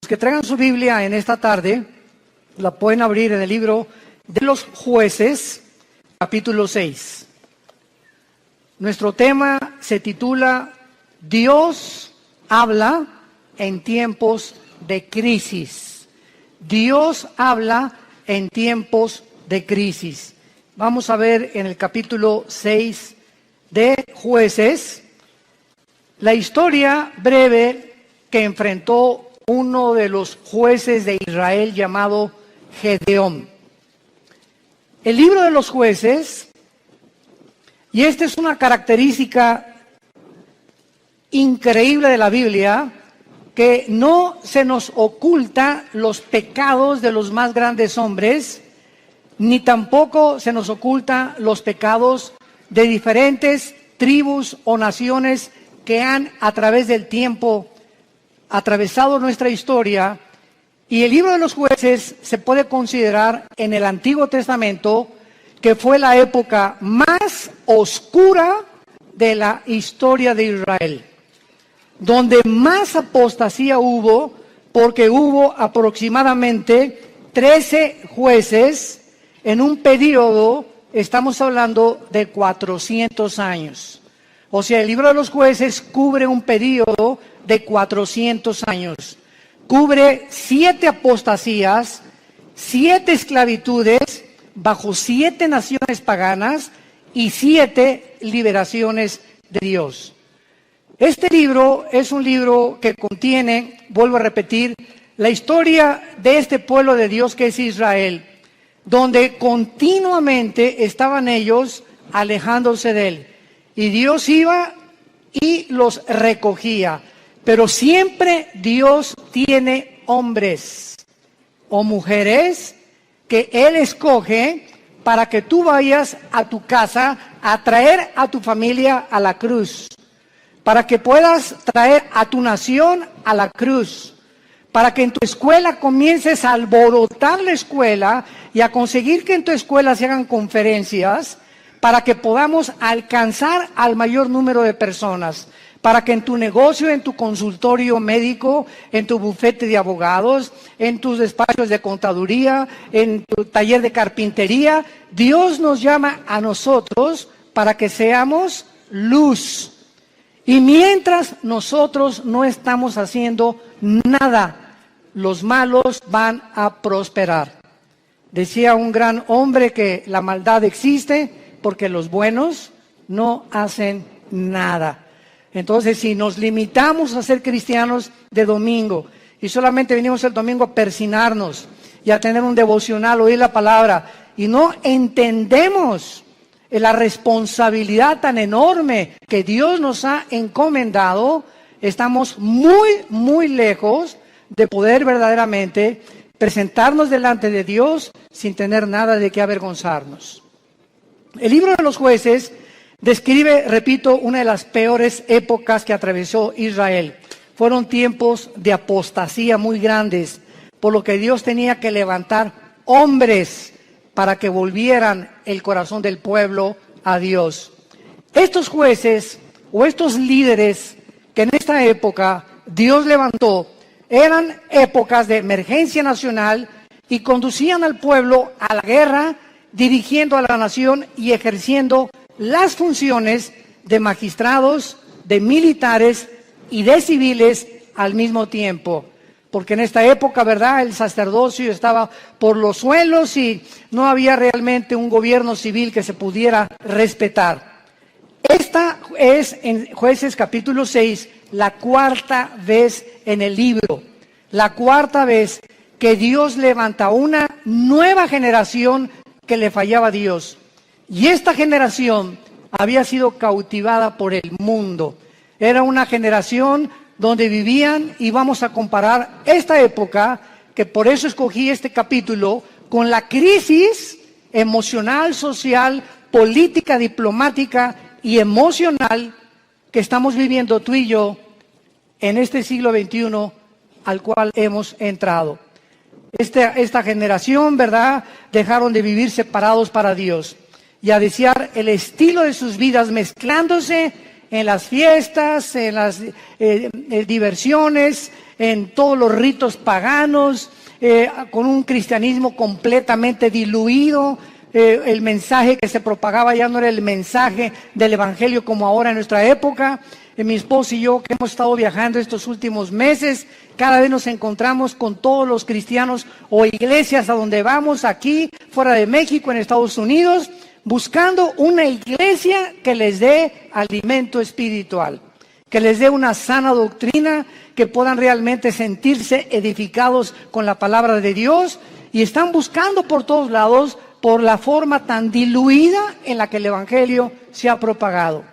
Los que traigan su Biblia en esta tarde, la pueden abrir en el libro de los Jueces, capítulo 6. Nuestro tema se titula Dios habla en tiempos de crisis. Dios habla en tiempos de crisis. Vamos a ver en el capítulo 6 de Jueces la historia breve que enfrentó uno de los jueces de Israel llamado Gedeón. El libro de los Jueces, y esta es una característica increíble de la Biblia, que no se nos oculta los pecados de los más grandes hombres, ni tampoco se nos oculta los pecados de diferentes tribus o naciones que han a través del tiempo atravesado nuestra historia. Y el libro de los Jueces se puede considerar en el Antiguo Testamento que fue la época más oscura de la historia de Israel, donde más apostasía hubo, porque hubo aproximadamente 13 jueces en un periodo, estamos hablando de 400 años. O sea, el libro de los Jueces cubre un periodo de 400 años. Cubre 7 apostasías, 7 esclavitudes bajo 7 naciones paganas y 7 liberaciones de Dios. Este libro es un libro que contiene, vuelvo a repetir, la historia de este pueblo de Dios que es Israel, donde continuamente estaban ellos alejándose de Él. Y Dios iba y los recogía. Pero siempre Dios tiene hombres o mujeres que Él escoge para que tú vayas a tu casa a traer a tu familia a la cruz, para que puedas traer a tu nación a la cruz, para que en tu escuela comiences a alborotar la escuela y a conseguir que en tu escuela se hagan conferencias, para que podamos alcanzar al mayor número de personas, para que en tu negocio, en tu consultorio médico, en tu bufete de abogados, en tus despachos de contaduría, en tu taller de carpintería, Dios nos llama a nosotros para que seamos luz. Y mientras nosotros no estamos haciendo nada, los malos van a prosperar. Decía un gran hombre que la maldad existe porque los buenos no hacen nada. Entonces, si nos limitamos a ser cristianos de domingo y solamente venimos el domingo a persinarnos y a tener un devocional, oír la palabra, y no entendemos la responsabilidad tan enorme que Dios nos ha encomendado, estamos muy, muy lejos de poder verdaderamente presentarnos delante de Dios sin tener nada de qué avergonzarnos. El libro de los Jueces describe, repito, una de las peores épocas que atravesó Israel. Fueron tiempos de apostasía muy grandes, por lo que Dios tenía que levantar hombres para que volvieran el corazón del pueblo a Dios. Estos jueces o estos líderes que en esta época Dios levantó, eran épocas de emergencia nacional y conducían al pueblo a la guerra, dirigiendo a la nación y ejerciendo las funciones de magistrados, de militares y de civiles al mismo tiempo. Porque en esta época, ¿verdad?, el sacerdocio estaba por los suelos y no había realmente un gobierno civil que se pudiera respetar. Esta es, en Jueces capítulo 6, la cuarta vez en el libro, la cuarta vez que Dios levanta una nueva generación que le fallaba a Dios. Y esta generación había sido cautivada por el mundo. Era una generación donde vivían, y vamos a comparar esta época, que por eso escogí este capítulo, con la crisis emocional, social, política, diplomática y emocional que estamos viviendo tú y yo en este siglo XXI al cual hemos entrado. Esta generación, ¿verdad?, dejaron de vivir separados para Dios y a desear el estilo de sus vidas mezclándose en las fiestas, en las diversiones, en todos los ritos paganos, con un cristianismo completamente diluido. El mensaje que se propagaba ya no era el mensaje del evangelio como ahora en nuestra época. Mi esposo y yo, que hemos estado viajando estos últimos meses, cada vez nos encontramos con todos los cristianos o iglesias a donde vamos, aquí, fuera de México, en Estados Unidos, buscando una iglesia que les dé alimento espiritual, que les dé una sana doctrina, que puedan realmente sentirse edificados con la palabra de Dios, y están buscando por todos lados por la forma tan diluida en la que el evangelio se ha propagado.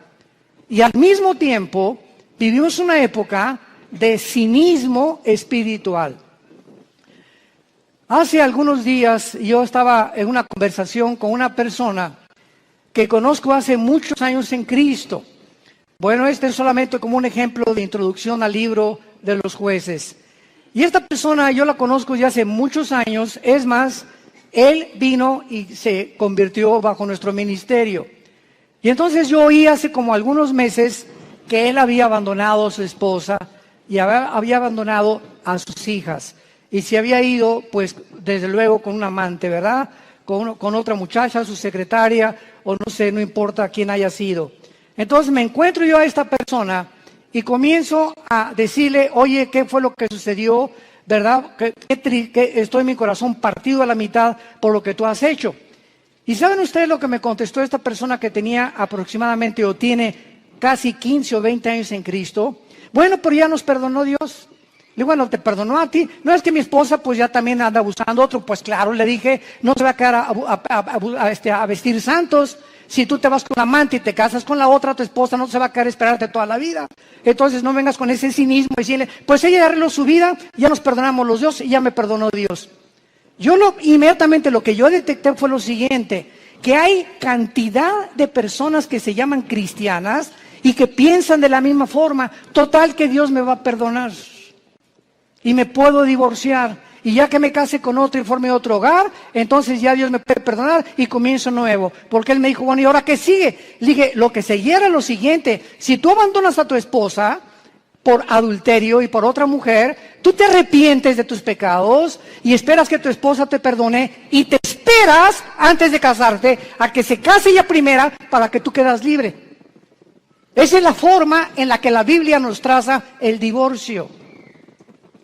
Y al mismo tiempo vivimos una época de cinismo espiritual. Hace algunos días yo estaba en una conversación con una persona que conozco hace muchos años en Cristo. Bueno, este es solamente como un ejemplo de introducción al libro de los jueces. Y esta persona yo la conozco ya hace muchos años. Es más, él vino y se convirtió bajo nuestro ministerio. Y entonces yo oí hace como algunos meses que él había abandonado a su esposa y había abandonado a sus hijas. Y se había ido, pues, desde luego con un amante, ¿verdad? Con otra muchacha, su secretaria, o no sé, no importa quién haya sido. Entonces me encuentro yo a esta persona y comienzo a decirle, oye, ¿qué fue lo que sucedió? ¿Verdad? Que estoy en mi corazón partido a la mitad por lo que tú has hecho. ¿Y saben ustedes lo que me contestó esta persona que tenía aproximadamente o tiene casi 15 o 20 años en Cristo? Bueno, pero ya nos perdonó Dios. Le digo, bueno, te perdonó a ti. No es que mi esposa pues ya también anda buscando otro. Pues claro, le dije, no se va a quedar a vestir santos. Si tú te vas con la amante y te casas con la otra, tu esposa no se va a quedar a esperarte toda la vida. Entonces no vengas con ese cinismo y decirle, pues ella arregló su vida, ya nos perdonamos los dos y ya me perdonó Dios. Inmediatamente lo que yo detecté fue lo siguiente, que hay cantidad de personas que se llaman cristianas y que piensan de la misma forma, total que Dios me va a perdonar y me puedo divorciar y ya que me case con otro y forme otro hogar, entonces ya Dios me puede perdonar y comienzo nuevo. Porque él me dijo, bueno, ¿y ahora qué sigue? Le dije, lo que seguía era lo siguiente, si tú abandonas a tu esposa por adulterio y por otra mujer, tú te arrepientes de tus pecados y esperas que tu esposa te perdone y te esperas antes de casarte a que se case ella primera para que tú quedas libre. Esa es la forma en la que la Biblia nos traza el divorcio,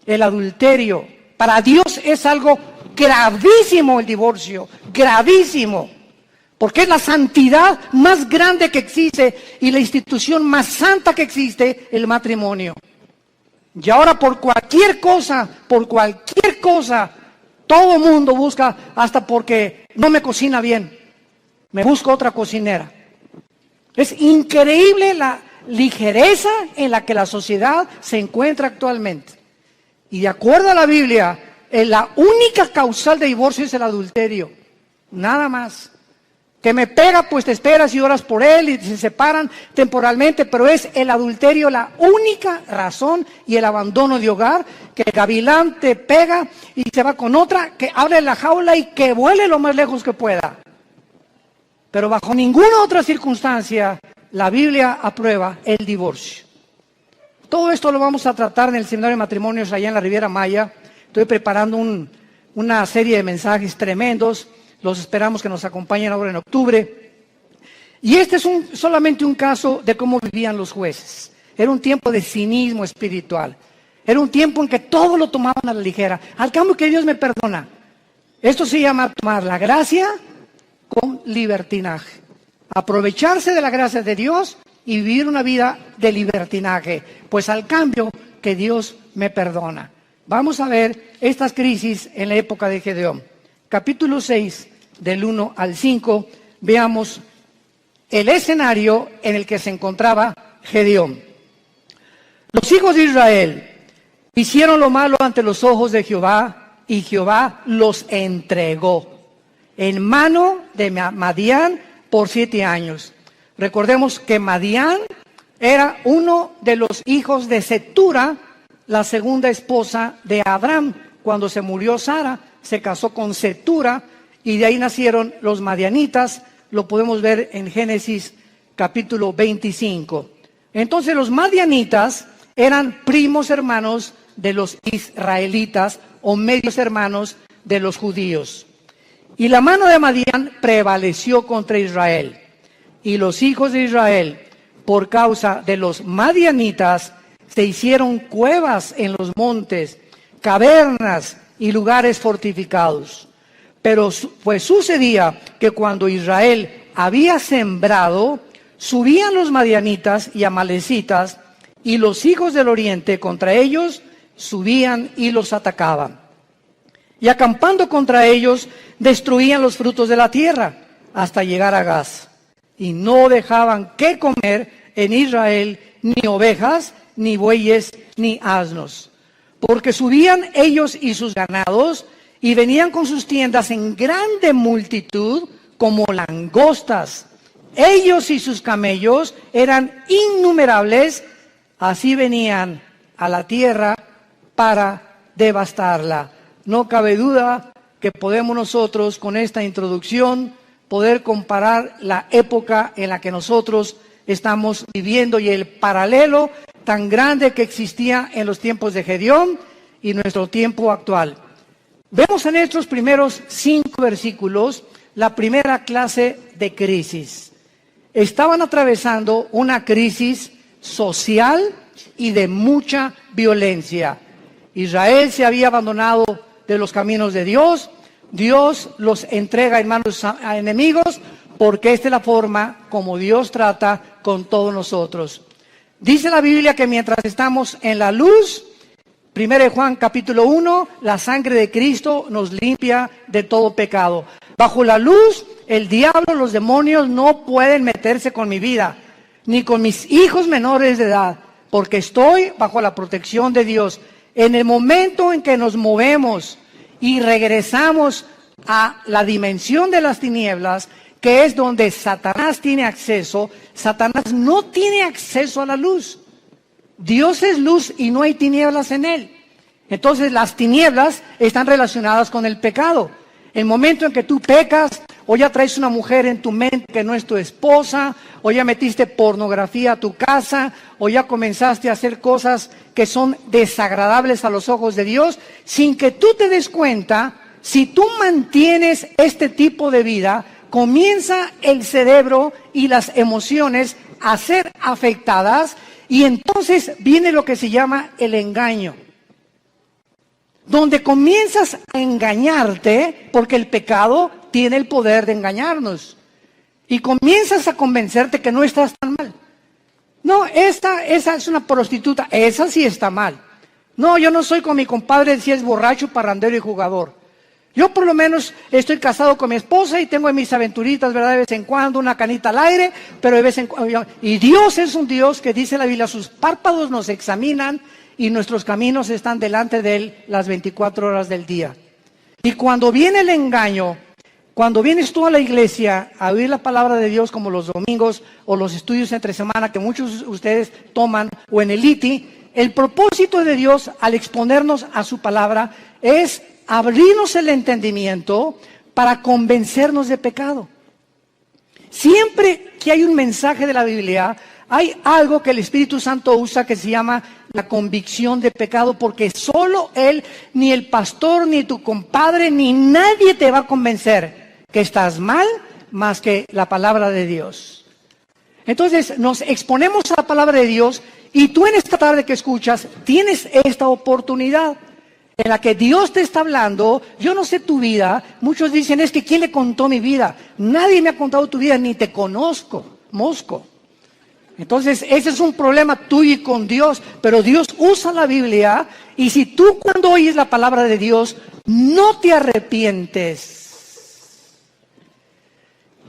el adulterio. Para Dios es algo gravísimo el divorcio, gravísimo. Porque es la santidad más grande que existe y la institución más santa que existe, el matrimonio. Y ahora por cualquier cosa, todo mundo busca, hasta porque no me cocina bien, me busco otra cocinera. Es increíble la ligereza en la que la sociedad se encuentra actualmente. Y de acuerdo a la Biblia, la única causal de divorcio es el adulterio, nada más. Que me pega, pues te esperas y oras por él y se separan temporalmente, pero es el adulterio la única razón y el abandono de hogar, que el gavilán te pega y se va con otra, que abre la jaula y que vuele lo más lejos que pueda. Pero bajo ninguna otra circunstancia la Biblia aprueba el divorcio. Todo esto lo vamos a tratar en el seminario de matrimonios allá en la Riviera Maya. Estoy preparando una serie de mensajes tremendos. Los esperamos que nos acompañen ahora en octubre. Y este es solamente un caso de cómo vivían los jueces. Era un tiempo de cinismo espiritual. Era un tiempo en que todo lo tomaban a la ligera. Al cambio que Dios me perdona. Esto se llama tomar la gracia con libertinaje. Aprovecharse de la gracia de Dios y vivir una vida de libertinaje. Pues al cambio que Dios me perdona. Vamos a ver estas crisis en la época de Gedeón. Capítulo 6, del 1 al 5, veamos el escenario en el que se encontraba Gedeón. Los hijos de Israel hicieron lo malo ante los ojos de Jehová, y Jehová los entregó en mano de Madián por 7 años. Recordemos que Madián era uno de los hijos de Cetura, la segunda esposa de Abraham. Cuando se murió Sara, se casó con Cetura y de ahí nacieron los madianitas. Lo podemos ver en Génesis capítulo 25. Entonces los madianitas eran primos hermanos de los israelitas o medios hermanos de los judíos. Y la mano de Madián prevaleció contra Israel. Y los hijos de Israel, por causa de los madianitas, se hicieron cuevas en los montes, cavernas y lugares fortificados. Pero pues sucedía que cuando Israel había sembrado, subían los madianitas y amalecitas, y los hijos del oriente contra ellos subían y los atacaban. Y acampando contra ellos, destruían los frutos de la tierra hasta llegar a Gaz. Y no dejaban que comer en Israel ni ovejas, ni bueyes, ni asnos. Porque subían ellos y sus ganados, y venían con sus tiendas en grande multitud, como langostas. Ellos y sus camellos eran innumerables, así venían a la tierra para devastarla. No cabe duda que podemos nosotros, con esta introducción, poder comparar la época en la que nosotros estamos viviendo y el paralelo tan grande que existía en los tiempos de Gedeón y nuestro tiempo actual. Vemos en estos primeros 5 versículos la primera clase de crisis. Estaban atravesando una crisis social y de mucha violencia. Israel se había abandonado de los caminos de Dios. Dios los entrega en manos a enemigos, porque esta es la forma como Dios trata con todos nosotros. Dice la Biblia que mientras estamos en la luz, 1 Juan capítulo 1, la sangre de Cristo nos limpia de todo pecado. Bajo la luz, el diablo, los demonios no pueden meterse con mi vida, ni con mis hijos menores de edad, porque estoy bajo la protección de Dios. En el momento en que nos movemos y regresamos a la dimensión de las tinieblas, que es donde Satanás tiene acceso, Satanás no tiene acceso a la luz. Dios es luz y no hay tinieblas en él. Entonces las tinieblas están relacionadas con el pecado. El momento en que tú pecas, o ya traes una mujer en tu mente que no es tu esposa, o ya metiste pornografía a tu casa, o ya comenzaste a hacer cosas que son desagradables a los ojos de Dios, sin que tú te des cuenta, si tú mantienes este tipo de vida, comienza el cerebro y las emociones a ser afectadas, y entonces viene lo que se llama el engaño, donde comienzas a engañarte, porque el pecado tiene el poder de engañarnos, y comienzas a convencerte que no estás tan mal. No, esa es una prostituta, esa sí está mal. No, yo no soy con mi compadre si es borracho, parrandero y jugador. Yo por lo menos estoy casado con mi esposa y tengo mis aventuritas, ¿verdad? De vez en cuando, una canita al aire, pero de vez en cuando. Y Dios es un Dios que dice la Biblia, sus párpados nos examinan y nuestros caminos están delante de Él las 24 horas del día. Y cuando viene el engaño, cuando vienes tú a la iglesia a oír la palabra de Dios como los domingos o los estudios entre semana que muchos de ustedes toman o en el ITI, el propósito de Dios al exponernos a su palabra es abrirnos el entendimiento para convencernos de pecado. Siempre que hay un mensaje de la Biblia, hay algo que el Espíritu Santo usa que se llama la convicción de pecado, porque solo Él, ni el pastor, ni tu compadre, ni nadie te va a convencer que estás mal más que la palabra de Dios. Entonces nos exponemos a la palabra de Dios y tú en esta tarde que escuchas tienes esta oportunidad en la que Dios te está hablando. Yo no sé tu vida. Muchos dicen, es que ¿quién le contó mi vida? Nadie me ha contado tu vida, ni te conozco, mosco. Entonces ese es un problema tuyo y con Dios, pero Dios usa la Biblia, y si tú cuando oyes la palabra de Dios no te arrepientes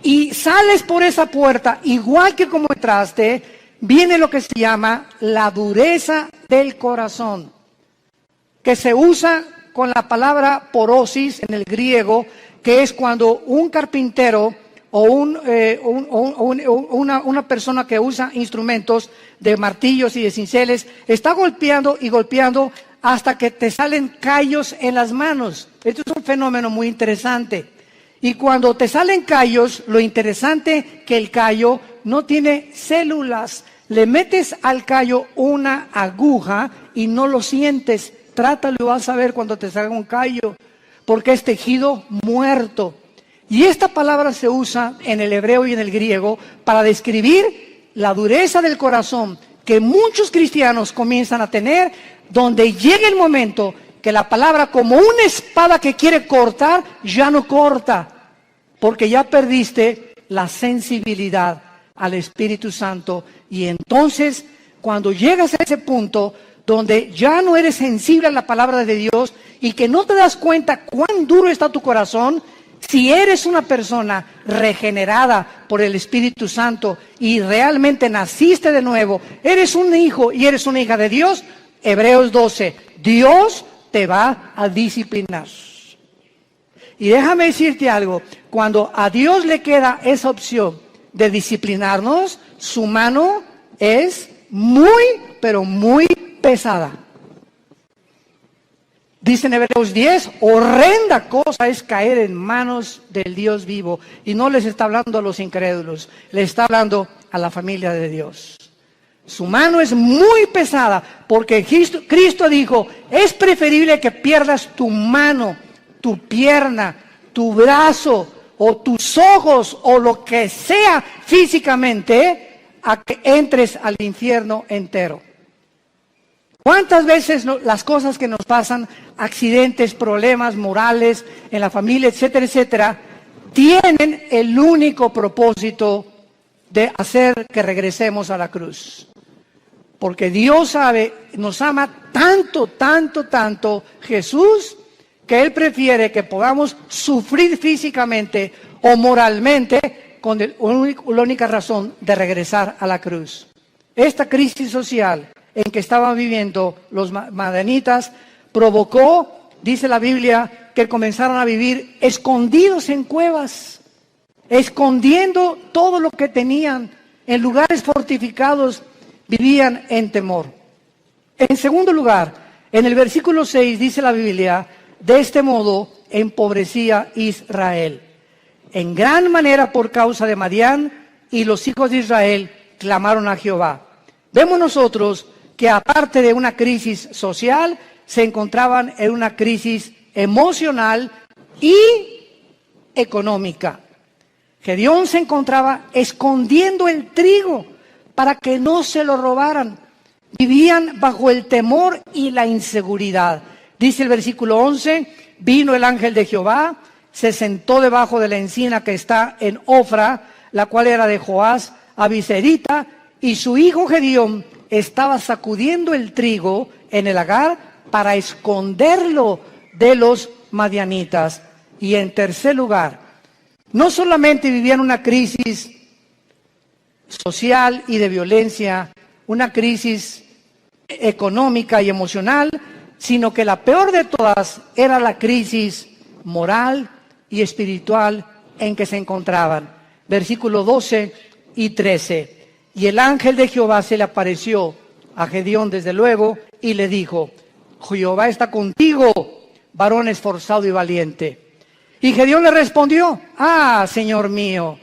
y sales por esa puerta igual que como entraste, viene lo que se llama la dureza del corazón, que se usa con la palabra porosis en el griego, que es cuando un carpintero o una persona que usa instrumentos de martillos y de cinceles está golpeando y golpeando hasta que te salen callos en las manos. Esto es un fenómeno muy interesante. Y cuando te salen callos, lo interesante que el callo no tiene células. Le metes al callo una aguja y no lo sientes. Trátalo y vas a ver cuando te salga un callo, porque es tejido muerto. Y esta palabra se usa en el hebreo y en el griego para describir la dureza del corazón que muchos cristianos comienzan a tener, donde llega el momento que la palabra, como una espada que quiere cortar, ya no corta, porque ya perdiste la sensibilidad al Espíritu Santo. Y entonces, cuando llegas a ese punto donde ya no eres sensible a la palabra de Dios y que no te das cuenta cuán duro está tu corazón, si eres una persona regenerada por el Espíritu Santo y realmente naciste de nuevo, eres un hijo y eres una hija de Dios, Hebreos 12, Dios te va a disciplinar. Y déjame decirte algo, cuando a Dios le queda esa opción de disciplinarnos, su mano es muy, pero muy pesada. Dice en Hebreos 10, horrenda cosa es caer en manos del Dios vivo. Y no les está hablando a los incrédulos, les está hablando a la familia de Dios. Su mano es muy pesada, porque Cristo dijo, es preferible que pierdas tu mano, tu pierna, tu brazo o tus ojos o lo que sea físicamente, a que entres al infierno entero. ¿Cuántas veces las cosas que nos pasan, accidentes, problemas morales en la familia, etcétera, etcétera, tienen el único propósito de hacer que regresemos a la cruz? Porque Dios sabe, nos ama tanto, tanto, tanto Jesús, que Él prefiere que podamos sufrir físicamente o moralmente con la única razón de regresar a la cruz. Esta crisis social en que estaban viviendo los madianitas provocó, dice la Biblia, que comenzaron a vivir escondidos en cuevas, escondiendo todo lo que tenían, en lugares fortificados, vivían en temor. En segundo lugar, en el versículo 6 dice la Biblia, de este modo empobrecía Israel en gran manera por causa de Madián, y los hijos de Israel clamaron a Jehová. Vemos nosotros que aparte de una crisis social, se encontraban en una crisis emocional y económica. Gedeón se encontraba escondiendo el trigo para que no se lo robaran. Vivían bajo el temor y la inseguridad. Dice el versículo 11, vino el ángel de Jehová, se sentó debajo de la encina que está en Ofra, la cual era de Joás Abiserita, y su hijo Gedeón estaba sacudiendo el trigo en el lagar para esconderlo de los madianitas. Y en tercer lugar, no solamente vivían una crisis social y de violencia, una crisis económica y emocional, sino que la peor de todas era la crisis moral y espiritual en que se encontraban. Versículos 12 y 13. Y el ángel de Jehová se le apareció a Gedeón desde luego y le dijo, Jehová está contigo, varón esforzado y valiente. Y Gedeón le respondió, Señor mío,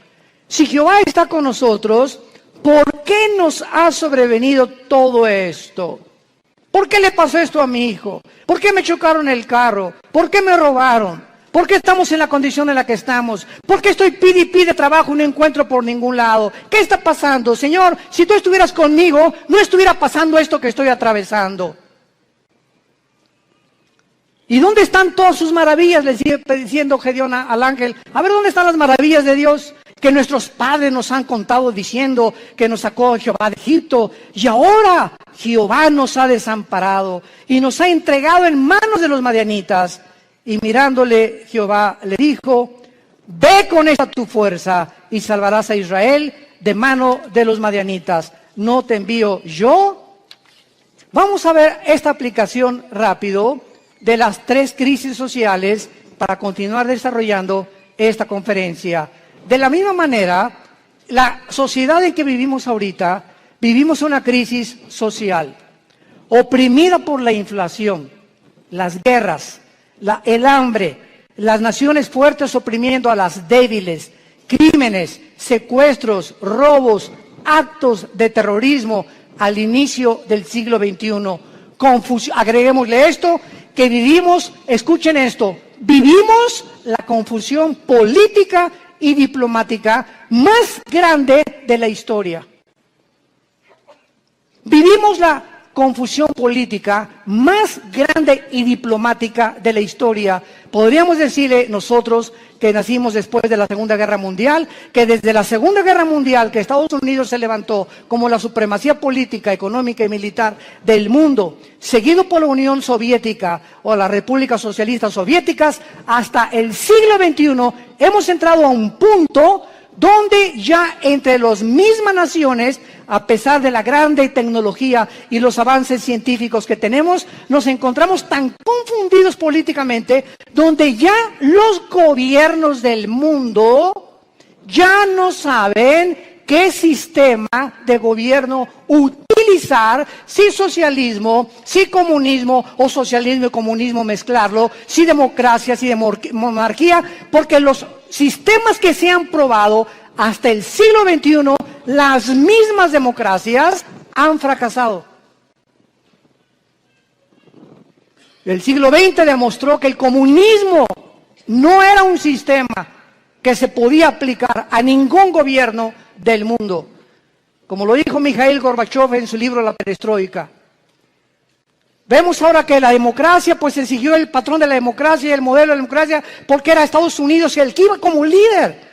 si Jehová está con nosotros, ¿por qué nos ha sobrevenido todo esto? ¿Por qué le pasó esto a mi hijo? ¿Por qué me chocaron el carro? ¿Por qué me robaron? ¿Por qué estamos en la condición en la que estamos? ¿Por qué estoy pide y pide trabajo y no encuentro por ningún lado? ¿Qué está pasando? Señor, si tú estuvieras conmigo, no estuviera pasando esto que estoy atravesando. ¿Y dónde están todas sus maravillas? Le sigue diciendo Gedeón al ángel. A ver, ¿dónde están las maravillas de Dios? Que nuestros padres nos han contado diciendo que nos sacó Jehová de Egipto. Y ahora Jehová nos ha desamparado y nos ha entregado en manos de los madianitas. Y mirándole Jehová le dijo, ve con esta tu fuerza y salvarás a Israel de mano de los madianitas. ¿No te envío yo? Vamos a ver esta aplicación rápido de las tres crisis sociales para continuar desarrollando esta conferencia. De la misma manera, la sociedad en que vivimos ahorita, vivimos una crisis social, oprimida por la inflación, las guerras, el hambre, las naciones fuertes oprimiendo a las débiles, crímenes, secuestros, robos, actos de terrorismo al inicio del siglo XXI. Agreguémosle esto, que vivimos, escuchen esto, vivimos la confusión política y diplomática más grande de la historia. Vivimos la confusión política más grande y diplomática de la historia. Podríamos decirle nosotros que nacimos después de la Segunda Guerra Mundial, que desde la Segunda Guerra Mundial, que Estados Unidos se levantó como la supremacía política, económica y militar del mundo, seguido por la Unión Soviética o las repúblicas socialistas soviéticas, hasta el siglo XXI hemos entrado a un punto donde ya entre las mismas naciones, a pesar de la grande tecnología y los avances científicos que tenemos, nos encontramos tan confundidos políticamente, donde ya los gobiernos del mundo ya no saben qué sistema de gobierno utilizar, si socialismo, si comunismo o socialismo y comunismo mezclarlo, si democracia, si monarquía, porque los sistemas que se han probado hasta el siglo XXI, las mismas democracias han fracasado. El siglo XX demostró que el comunismo no era un sistema que se podía aplicar a ningún gobierno del mundo. Como lo dijo Mikhail Gorbachev en su libro La Perestroika. Vemos ahora que la democracia, pues se siguió el patrón de la democracia y el modelo de la democracia, porque era Estados Unidos el que iba como líder.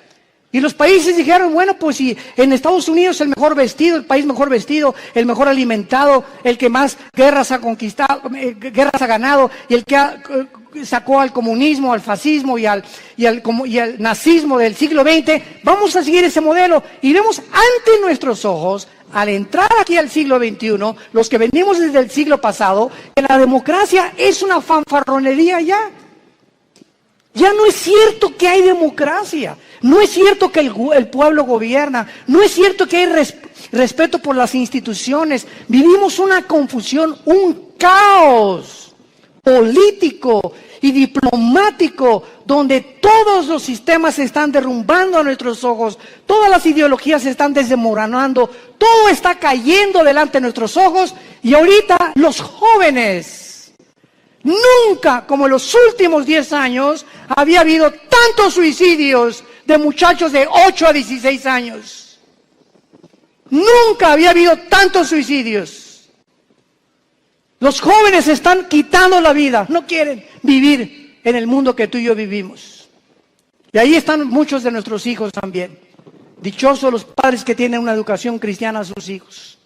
Y los países dijeron, bueno, pues si en Estados Unidos el mejor vestido, el país mejor vestido, el mejor alimentado, el que más guerras ha conquistado, guerras ha ganado, y el que sacó al comunismo, al fascismo y al nazismo del siglo XX, vamos a seguir ese modelo. Y vemos ante nuestros ojos, al entrar aquí al siglo XXI, los que venimos desde el siglo pasado, que la democracia es una fanfarronería ya. Ya no es cierto que hay democracia, no es cierto que el pueblo gobierna, no es cierto que hay respeto por las instituciones. Vivimos una confusión, un caos político y diplomático, donde todos los sistemas se están derrumbando a nuestros ojos, todas las ideologías se están desmoronando, todo está cayendo delante de nuestros ojos, y ahorita los jóvenes, nunca, como en los últimos 10 años, había habido tantos suicidios de muchachos de 8 a 16 años. Nunca había habido tantos suicidios. Los jóvenes están quitando la vida, no quieren vivir en el mundo que tú y yo vivimos. Y ahí están muchos de nuestros hijos también. Dichosos los padres que tienen una educación cristiana a sus hijos.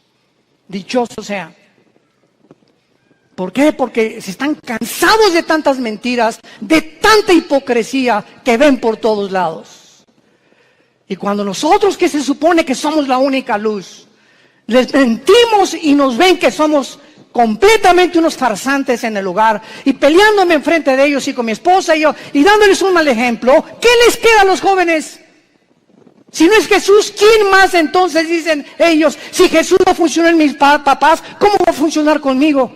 Dichosos sean. ¿Por qué? Porque se están cansados de tantas mentiras, de tanta hipocresía que ven por todos lados. Y cuando nosotros, que se supone que somos la única luz, les mentimos y nos ven que somos completamente unos farsantes en el lugar, y peleándome enfrente de ellos y con mi esposa y yo, y dándoles un mal ejemplo, ¿qué les queda a los jóvenes? Si no es Jesús, ¿quién más entonces dicen ellos? Si Jesús no funcionó en mis papás, ¿cómo va a funcionar conmigo?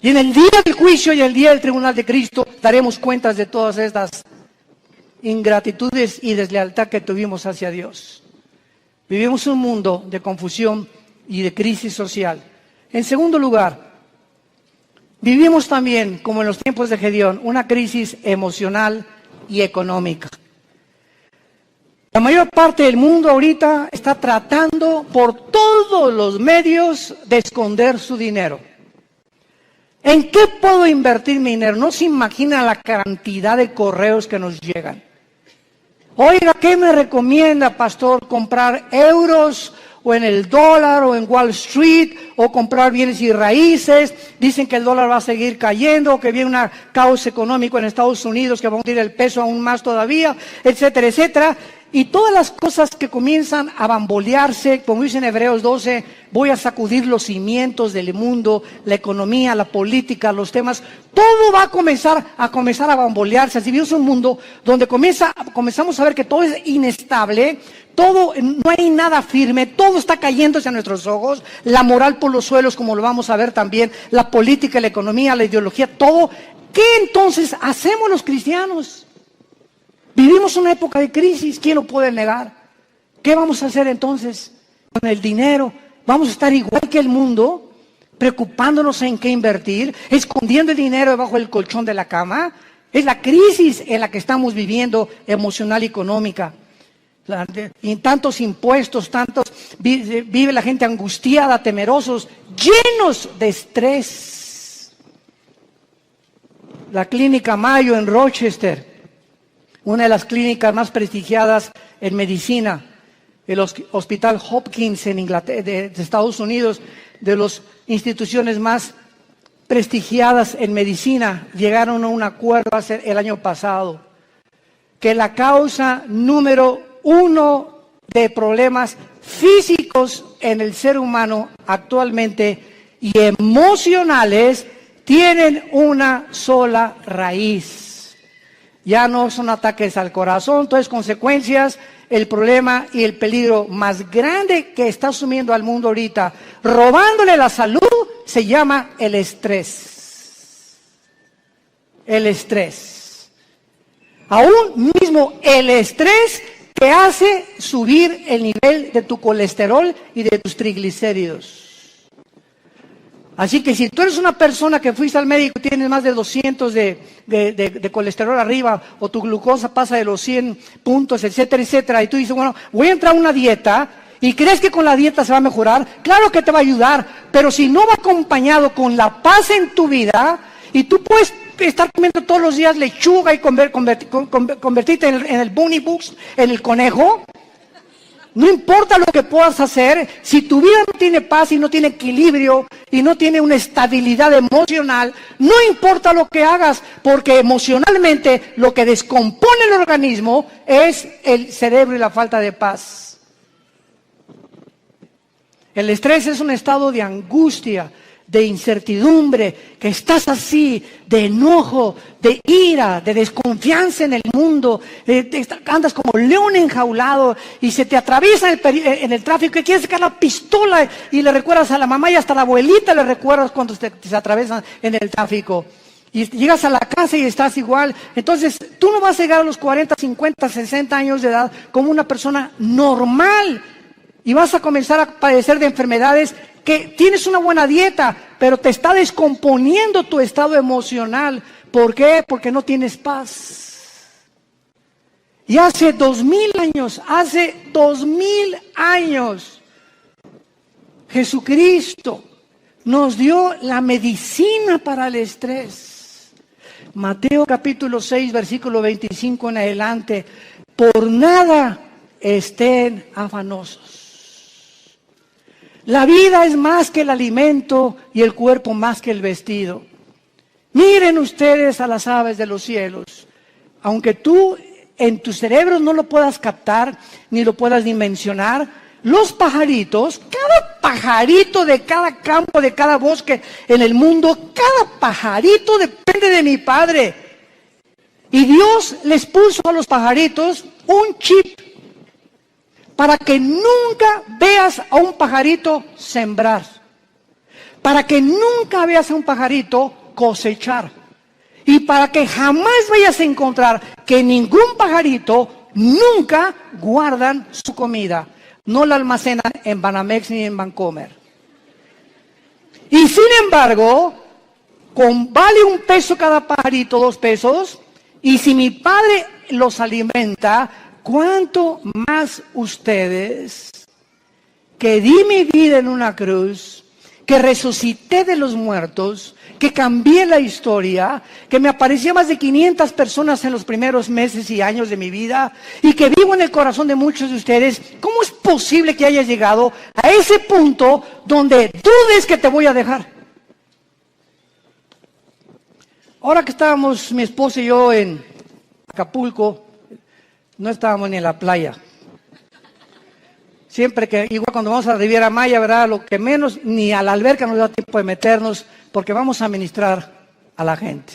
Y en el día del juicio y el día del tribunal de Cristo daremos cuentas de todas estas ingratitudes y deslealtad que tuvimos hacia Dios. Vivimos un mundo de confusión y de crisis social. En segundo lugar, vivimos también, como en los tiempos de Gedeón, una crisis emocional y económica. La mayor parte del mundo ahorita está tratando por todos los medios de esconder su dinero. ¿En qué puedo invertir mi dinero? No se imagina la cantidad de correos que nos llegan. Oiga, ¿qué me recomienda, pastor? ¿Comprar euros o en el dólar o en Wall Street o comprar bienes y raíces? Dicen que el dólar va a seguir cayendo, que viene un caos económico en Estados Unidos que va a hundir el peso aún más todavía, etcétera, etcétera. Y todas las cosas que comienzan a bambolearse, como dice en Hebreos 12, voy a sacudir los cimientos del mundo, la economía, la política, los temas, todo va a comenzar a bambolearse. Así vivimos un mundo donde comenzamos a ver que todo es inestable, todo, no hay nada firme, todo está cayéndose a nuestros ojos, la moral por los suelos, como lo vamos a ver también, la política, la economía, la ideología, todo. ¿Qué entonces hacemos los cristianos? Vivimos una época de crisis, ¿quién lo puede negar? ¿Qué vamos a hacer entonces con el dinero? ¿Vamos a estar igual que el mundo, preocupándonos en qué invertir, escondiendo el dinero debajo del colchón de la cama? Es la crisis en la que estamos viviendo, emocional y económica. Y tantos impuestos, vive la gente angustiada, temerosos, llenos de estrés. La clínica Mayo en Rochester, una de las clínicas más prestigiadas en medicina, el Hospital Hopkins en Inglaterra, de Estados Unidos, de las instituciones más prestigiadas en medicina, llegaron a un acuerdo el año pasado, que la causa número 1 de problemas físicos en el ser humano actualmente y emocionales tienen una sola raíz. Ya no son ataques al corazón, entonces consecuencias. El problema y el peligro más grande que está asumiendo al mundo ahorita, robándole la salud, se llama el estrés. El estrés. Aún mismo el estrés te hace subir el nivel de tu colesterol y de tus triglicéridos. Así que si tú eres una persona que fuiste al médico y tienes más de 200 de colesterol arriba, o tu glucosa pasa de los 100 puntos, etcétera, etcétera, y tú dices, bueno, voy a entrar a una dieta, y crees que con la dieta se va a mejorar, claro que te va a ayudar, pero si no va acompañado con la paz en tu vida, y tú puedes estar comiendo todos los días lechuga y convertirte en el bunny bugs, en el conejo. No importa lo que puedas hacer, si tu vida no tiene paz y no tiene equilibrio y no tiene una estabilidad emocional, no importa lo que hagas, porque emocionalmente lo que descompone el organismo es el cerebro y la falta de paz. El estrés es un estado de angustia, de incertidumbre, que estás así, de enojo, de ira, de desconfianza en el mundo, andas como león enjaulado y se te atraviesa en el tráfico y quieres sacar la pistola y le recuerdas a la mamá y hasta a la abuelita le recuerdas cuando se atraviesan en el tráfico. Y llegas a la casa y estás igual. Entonces, tú no vas a llegar a los 40, 50, 60 años de edad como una persona normal y vas a comenzar a padecer de enfermedades que tienes una buena dieta, pero te está descomponiendo tu estado emocional. ¿Por qué? Porque no tienes paz. Y hace 2000 años, Jesucristo nos dio la medicina para el estrés. Mateo capítulo 6, versículo 25 en adelante. Por nada estén afanosos. La vida es más que el alimento y el cuerpo más que el vestido. Miren ustedes a las aves de los cielos. Aunque tú en tu cerebro no lo puedas captar, ni lo puedas dimensionar, los pajaritos, cada pajarito de cada campo, de cada bosque en el mundo, cada pajarito depende de mi Padre. Y Dios les puso a los pajaritos un chip para que nunca veas a un pajarito sembrar, para que nunca veas a un pajarito cosechar, y para que jamás vayas a encontrar que ningún pajarito nunca guardan su comida, no la almacenan en Banamex ni en Bancomer. Y sin embargo, vale $1 cada pajarito, 2 pesos, y si mi Padre los alimenta, ¿cuánto más ustedes, que di mi vida en una cruz, que resucité de los muertos, que cambié la historia, que me aparecía a más de 500 personas en los primeros meses y años de mi vida, y que vivo en el corazón de muchos de ustedes? ¿Cómo es posible que hayas llegado a ese punto donde dudes que te voy a dejar? Ahora que estábamos mi esposa y yo en Acapulco, no estábamos ni en la playa. Siempre que, igual cuando vamos a la Riviera Maya, ¿verdad? Lo que menos, ni a la alberca nos da tiempo de meternos, porque vamos a ministrar a la gente.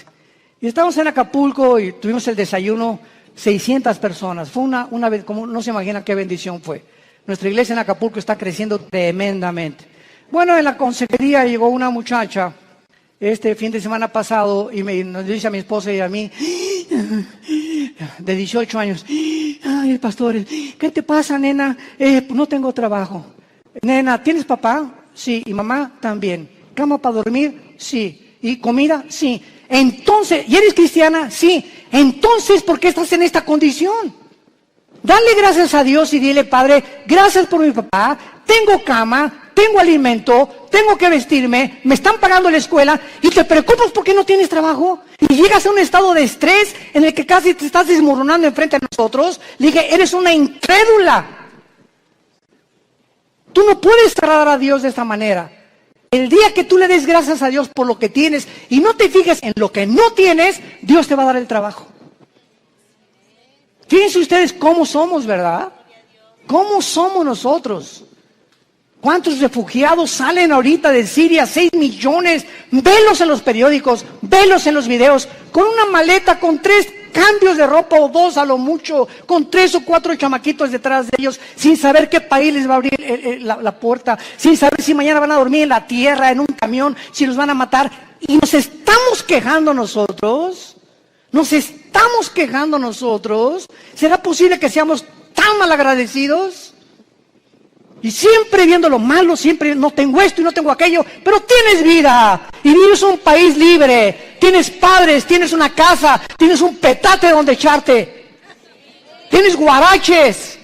Y estábamos en Acapulco y tuvimos el desayuno, 600 personas. Fue una vez, como no se imagina qué bendición fue. Nuestra iglesia en Acapulco está creciendo tremendamente. Bueno, en la consejería llegó una muchacha este fin de semana pasado y nos dice a mi esposa y a mí, de 18 años, ay, Ay, pastores, ¿qué te pasa, nena? Pues no tengo trabajo. Nena, ¿tienes papá? Sí. ¿Y mamá? También. ¿Cama para dormir? Sí. ¿Y comida? Sí. Entonces, ¿y eres cristiana? Sí. Entonces, ¿por qué estás en esta condición? Dale gracias a Dios y dile, Padre, gracias por mi papá, tengo cama, tengo alimento, tengo que vestirme, me están pagando la escuela y te preocupas porque no tienes trabajo y llegas a un estado de estrés en el que casi te estás desmoronando enfrente de nosotros. Le dije, eres una incrédula. Tú no puedes agradar a Dios de esta manera. El día que tú le des gracias a Dios por lo que tienes y no te fijes en lo que no tienes, Dios te va a dar el trabajo. Fíjense ustedes cómo somos, ¿verdad? ¿Cómo somos nosotros? ¿Cuántos refugiados salen ahorita de Siria? 6 millones. Velos en los periódicos, velos en los videos, con una maleta, con 3 cambios de ropa o 2 a lo mucho, con 3 o 4 chamaquitos detrás de ellos, sin saber qué país les va a abrir la puerta, sin saber si mañana van a dormir en la tierra, en un camión, si los van a matar. Y nos estamos quejando nosotros. Nos estamos quejando nosotros. ¿Será posible que seamos tan malagradecidos? Y siempre viendo lo malo, siempre no tengo esto y no tengo aquello, pero tienes vida y vives en un país libre, tienes padres, tienes una casa, tienes un petate donde echarte, tienes guaraches.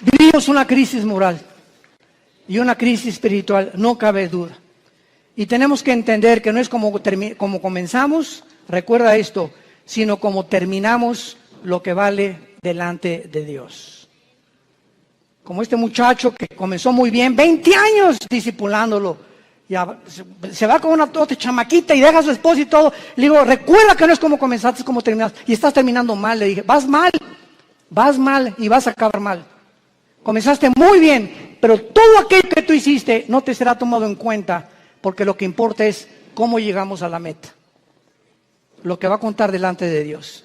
Vivimos una crisis moral y una crisis espiritual, no cabe duda. Y tenemos que entender que no es como comenzamos, recuerda esto, sino como terminamos lo que vale delante de Dios. Como este muchacho que comenzó muy bien, 20 años discipulándolo, ya se va con una otra chamaquita y deja a su esposa y todo. Le digo, recuerda que no es como comenzaste, es como terminaste. Y estás terminando mal, le dije, vas mal y vas a acabar mal. Comenzaste muy bien, pero todo aquello que tú hiciste no te será tomado en cuenta, porque lo que importa es cómo llegamos a la meta. Lo que va a contar delante de Dios.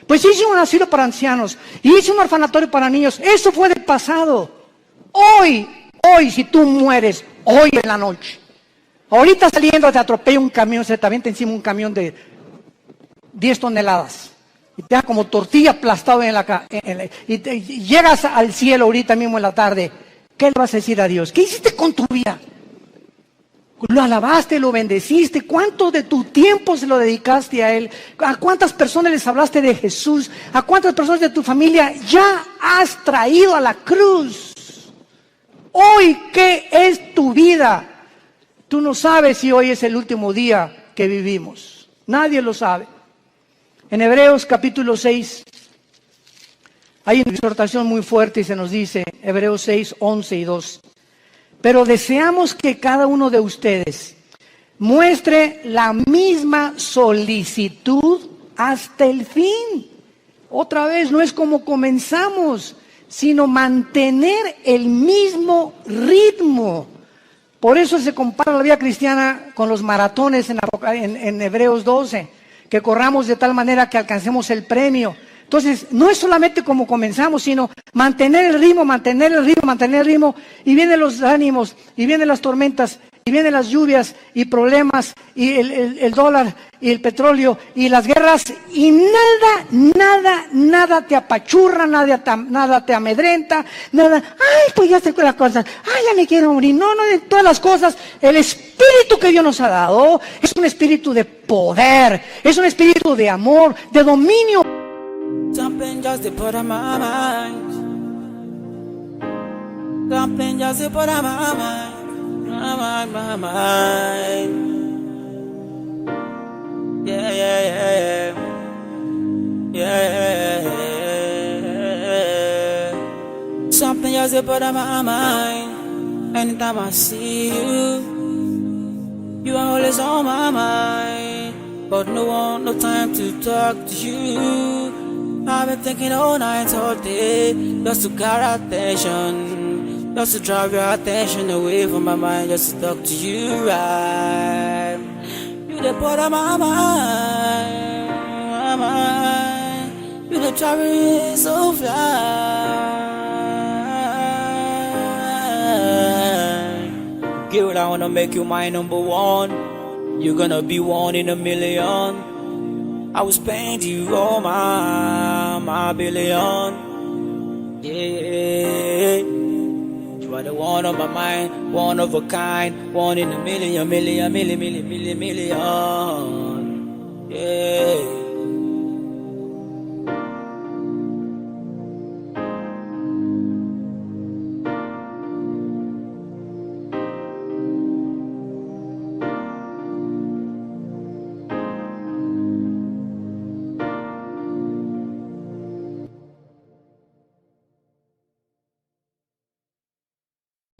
Pues hice un asilo para ancianos, y hice un orfanatorio para niños, eso fue del pasado. Hoy, si tú mueres, hoy en la noche, ahorita saliendo te atropella un camión, se te avienta encima un camión de 10 toneladas. Y te da como tortilla aplastado y llegas al cielo ahorita mismo en la tarde. ¿Qué le vas a decir a Dios? ¿Qué hiciste con tu vida? Lo alabaste, lo bendeciste. ¿Cuánto de tu tiempo se lo dedicaste a Él? ¿A cuántas personas les hablaste de Jesús? ¿A cuántas personas de tu familia ya has traído a la cruz? Hoy, ¿qué es tu vida? Tú no sabes si hoy es el último día que vivimos. Nadie lo sabe. En Hebreos capítulo 6, hay una exhortación muy fuerte y se nos dice, Hebreos 6, 11 y 2. Pero deseamos que cada uno de ustedes muestre la misma solicitud hasta el fin. Otra vez, no es como comenzamos, sino mantener el mismo ritmo. Por eso se compara la vida cristiana con los maratones en Hebreos 12. Que corramos de tal manera que alcancemos el premio. Entonces, no es solamente como comenzamos, sino mantener el ritmo, y vienen los ánimos, y vienen las tormentas, y vienen las lluvias, y problemas, y el dólar, y el petróleo, y las guerras, y nada te apachurra, nada te amedrenta, pues ya sé las cosas, ya me quiero morir. No, de todas las cosas, el espíritu que Dios nos ha dado es un espíritu de poder, es un espíritu de amor, de dominio. Something just to put on my mind. Something just to put on my mind. My mind. Yeah. Something just to put on my mind. Anytime I see you, you are always on my mind. But no time to talk to you. I've been thinking all night, all day, just to get attention, just to drive your attention away from my mind, just to talk to you, right? You the part of my mind, you the traveling so fly. Girl, I wanna make you my number one. You're gonna be one in a million. I was paying you all my billion. Yeah, you are the one on my mind, one of a kind, one in a million. Yeah.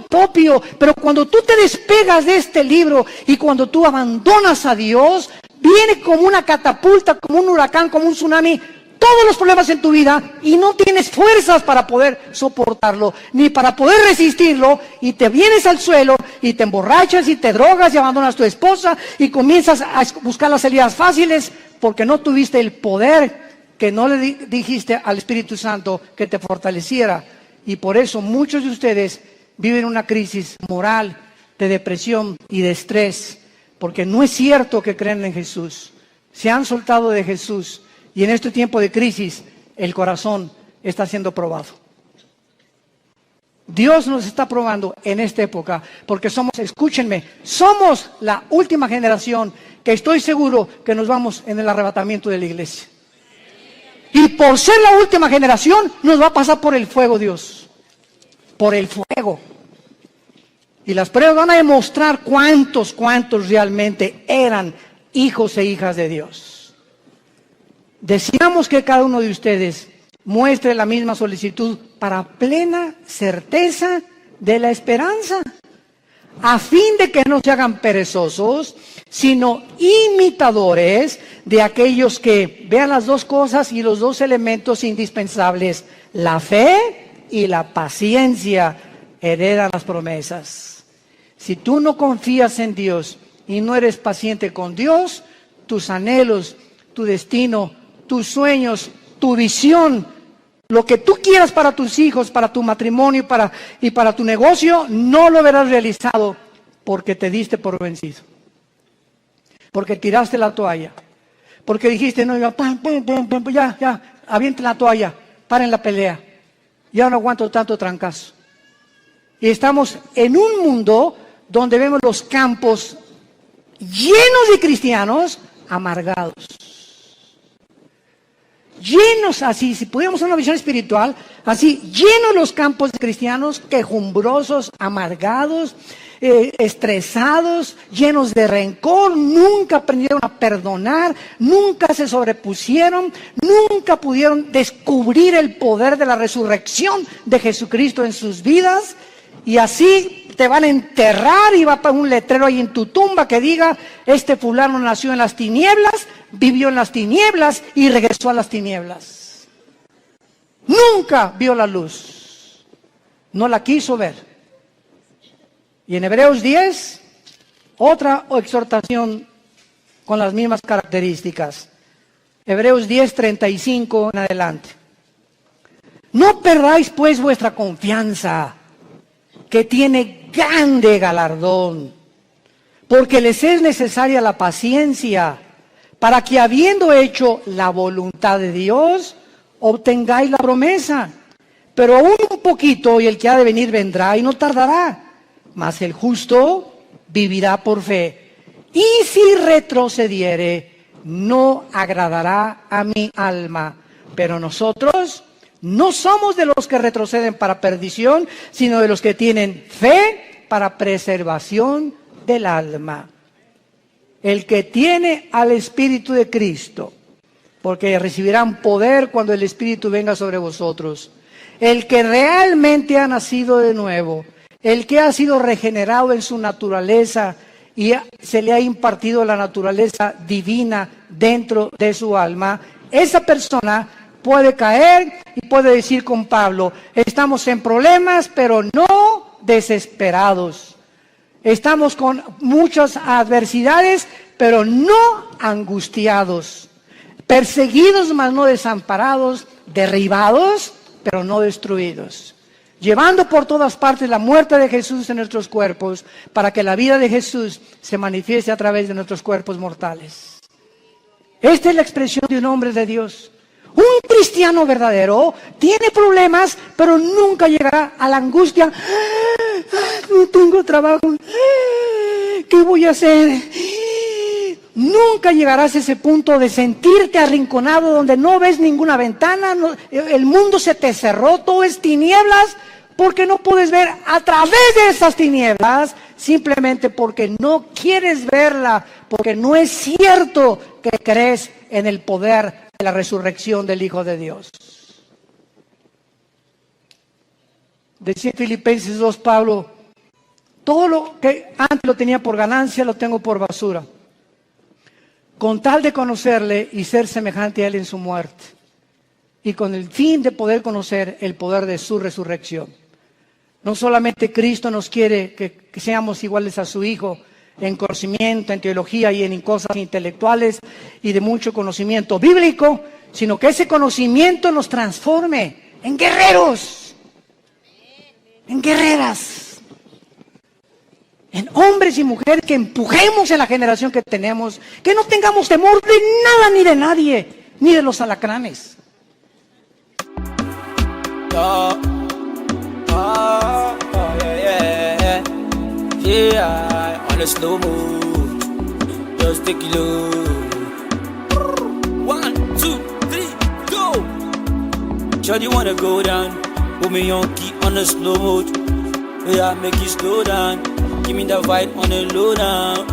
Propio, pero cuando tú te despegas de este libro y cuando tú abandonas a Dios, viene como una catapulta, como un huracán, como un tsunami, todos los problemas en tu vida y no tienes fuerzas para poder soportarlo, ni para poder resistirlo, y te vienes al suelo y te emborrachas y te drogas y abandonas a tu esposa y comienzas a buscar las salidas fáciles porque no tuviste el poder que no le dijiste al Espíritu Santo que te fortaleciera. Y por eso muchos de ustedes viven una crisis moral, de depresión y de estrés, porque no es cierto que creen en Jesús. Se han soltado de Jesús y en este tiempo de crisis el corazón está siendo probado. Dios nos está probando en esta época porque escúchenme, somos la última generación que estoy seguro que nos vamos en el arrebatamiento de la iglesia. Y por ser la última generación nos va a pasar por el fuego Dios. Por el fuego. Y las pruebas van a demostrar cuántos realmente eran hijos e hijas de Dios. Deseamos que cada uno de ustedes muestre la misma solicitud para plena certeza de la esperanza, a fin de que no se hagan perezosos, sino imitadores de aquellos que vean las dos cosas y los dos elementos indispensables, la fe y la paciencia, heredan las promesas. Si tú no confías en Dios y no eres paciente con Dios, tus anhelos, tu destino, tus sueños, tu visión, lo que tú quieras para tus hijos, para tu matrimonio y para tu negocio, no lo verás realizado porque te diste por vencido. Porque tiraste la toalla. Porque dijiste, no, ya, avienten la toalla, paren la pelea. Ya no aguanto tanto trancazo. Y estamos en un mundo donde vemos los campos llenos de cristianos amargados. Llenos así, si pudiéramos hacer una visión espiritual, así, llenos los campos de cristianos quejumbrosos, amargados, estresados, llenos de rencor, nunca aprendieron a perdonar, nunca se sobrepusieron, nunca pudieron descubrir el poder de la resurrección de Jesucristo en sus vidas, y así te van a enterrar y va a poner un letrero ahí en tu tumba que diga, este fulano nació en las tinieblas, vivió en las tinieblas y regresó a las tinieblas. Nunca vio la luz, no la quiso ver. Y en Hebreos 10, otra exhortación con las mismas características. Hebreos 10, 35 en adelante. No perdáis pues vuestra confianza, que tiene grande galardón, porque les es necesaria la paciencia, para que habiendo hecho la voluntad de Dios, obtengáis la promesa. Pero aún un poquito, y el que ha de venir vendrá y no tardará. Mas el justo vivirá por fe, y si retrocediere, no agradará a mi alma. Pero nosotros no somos de los que retroceden para perdición, sino de los que tienen fe para preservación del alma. El que tiene al Espíritu de Cristo, porque recibirán poder cuando el Espíritu venga sobre vosotros. El que realmente ha nacido de nuevo, el que ha sido regenerado en su naturaleza y se le ha impartido la naturaleza divina dentro de su alma, esa persona puede caer y puede decir con Pablo, estamos en problemas, pero no desesperados. Estamos con muchas adversidades, pero no angustiados. Perseguidos, mas no desamparados. Derribados, pero no destruidos. llevando por todas partes la muerte de Jesús en nuestros cuerpos, para que la vida de Jesús se manifieste a través de nuestros cuerpos mortales. Esta es la expresión de un hombre de Dios. Un cristiano verdadero tiene problemas, pero nunca llegará a la angustia. No tengo trabajo. ¿Qué voy a hacer? Nunca llegarás a ese punto de sentirte arrinconado donde no ves ninguna ventana, el mundo se te cerró, todo es tinieblas, porque no puedes ver a través de esas tinieblas, simplemente porque no quieres verla, porque no es cierto que crees en el poder de la resurrección del Hijo de Dios. Decía en Filipenses 2 Pablo: todo lo que antes lo tenía por ganancia, lo tengo por basura, con tal de conocerle y ser semejante a él en su muerte, y con el fin de poder conocer el poder de su resurrección. No solamente Cristo nos quiere que seamos iguales a su Hijo en conocimiento, en teología y en cosas intelectuales y de mucho conocimiento bíblico, sino que ese conocimiento nos transforme en guerreros, en guerreras, en hombres y mujeres que empujemos en la generación que tenemos, que no tengamos temor de nada ni de nadie, ni de los alacranes. Yeah, on a slow move, just take it low. 1, 2, 3, go. Shawty wanna go down, put me on key on the slow mode. Yeah, make it slow down, give me the vibe on the low down.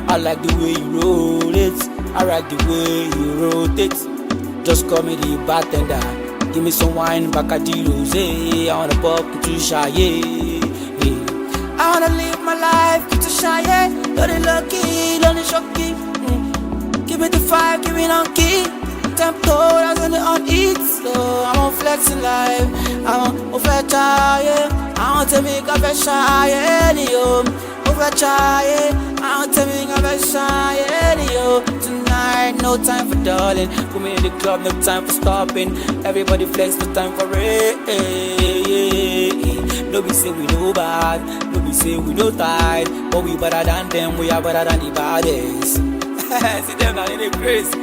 I like the way you roll it, I like the way you rotate. Just call me the bartender, give me some wine, Bacardi Rosé. I wanna pop to shy, yeah. I wanna live my life, get to shy, yeah. Don't it lucky, don't it shocky. Give me the fire, give me on key. Tempo, that's when on eat. So I'm on flexing life, I'm on fetch, yeah. I want to make a fresh shy, yeah. Over try, yeah. I want to make a fresh shy, yeah. Tonight, no time for darling. Put me in the club, no time for stopping. Everybody flex, no time for it. No be say we no bad, no be say we no tight, but we better than them, we are better than the baddest. See them now in the grace.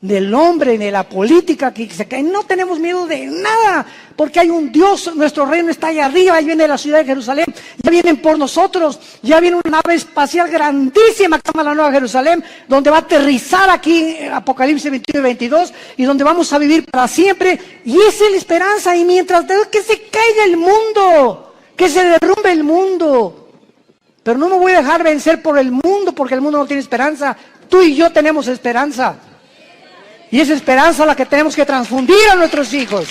Del hombre, de la política que se cae. No tenemos miedo de nada, porque hay un Dios, nuestro reino está allá arriba, ahí viene la ciudad de Jerusalén, ya vienen por nosotros, ya viene una nave espacial grandísima que se llama la Nueva Jerusalén, donde va a aterrizar aquí Apocalipsis 21 y 22, y donde vamos a vivir para siempre, y esa es la esperanza. Y mientras tanto, que se caiga el mundo, que se derrumbe el mundo, pero no me voy a dejar vencer por el mundo, porque el mundo no tiene esperanza. Tú y yo tenemos esperanza. Y esa esperanza es la que tenemos que transfundir a nuestros hijos.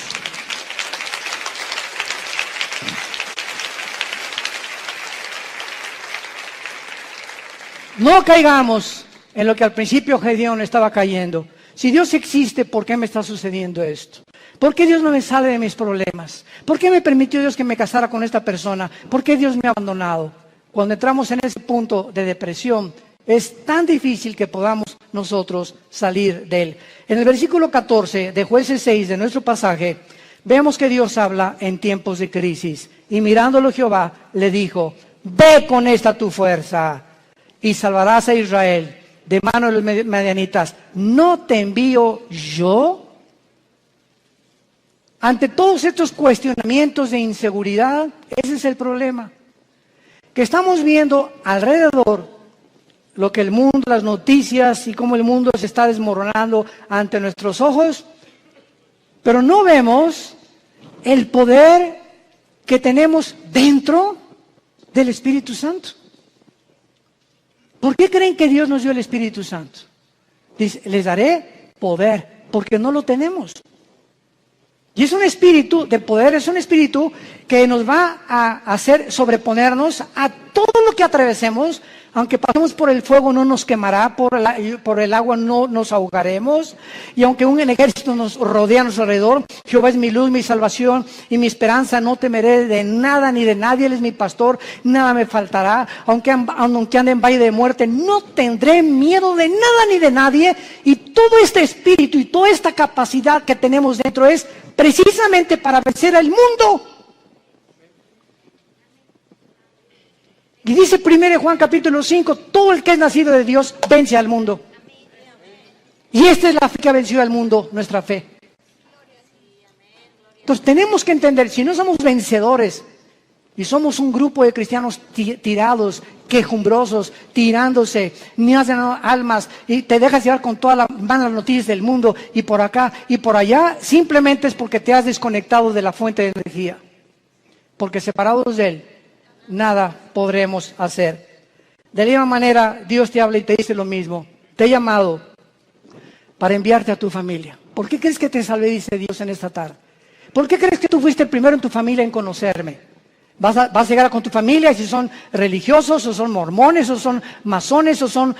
No caigamos en lo que al principio Gedeón estaba cayendo. Si Dios existe, ¿por qué me está sucediendo esto? ¿Por qué Dios no me sale de mis problemas? ¿Por qué me permitió Dios que me casara con esta persona? ¿Por qué Dios me ha abandonado? Cuando entramos en ese punto de depresión, es tan difícil que podamos nosotros salir de él. En el versículo 14 de Jueces 6 de nuestro pasaje, vemos que Dios habla en tiempos de crisis. Y mirándolo Jehová, le dijo: ve con esta tu fuerza y salvarás a Israel de mano de los madianitas. ¿No te envío yo? Ante todos estos cuestionamientos de inseguridad, ese es el problema. Que estamos viendo alrededor lo que el mundo, las noticias y cómo el mundo se está desmoronando ante nuestros ojos, pero no vemos el poder que tenemos dentro del Espíritu Santo. ¿Por qué creen que Dios nos dio el Espíritu Santo? Dice: les daré poder, porque no lo tenemos. Y es un espíritu de poder, es un espíritu que nos va a hacer sobreponernos a todo lo que atravesemos. Aunque pasemos por el fuego no nos quemará, por el agua no nos ahogaremos. Y aunque un ejército nos rodea a nuestro alrededor, Jehová es mi luz, mi salvación y mi esperanza. No temeré de nada ni de nadie, Él es mi pastor, nada me faltará. Aunque ande en valle de muerte, no tendré miedo de nada ni de nadie. Y todo este espíritu y toda esta capacidad que tenemos dentro es precisamente para vencer al mundo. Y dice 1 Juan capítulo 5, todo el que es nacido de Dios vence al mundo. Y esta es la fe que ha vencido al mundo, nuestra fe. Entonces tenemos que entender, si no somos vencedores y somos un grupo de cristianos tirados, quejumbrosos, tirándose, ni hacen almas y te dejas llevar con todas las malas noticias del mundo y por acá y por allá, simplemente es porque te has desconectado de la fuente de energía. Porque separados de Él, nada podremos hacer. De la misma manera, Dios te habla y te dice lo mismo. Te he llamado para enviarte a tu familia. ¿Por qué crees que te salvé, dice Dios en esta tarde? ¿Por qué crees que tú fuiste el primero en tu familia en conocerme? Vas a llegar con tu familia, si son religiosos, o son mormones, o son masones, o son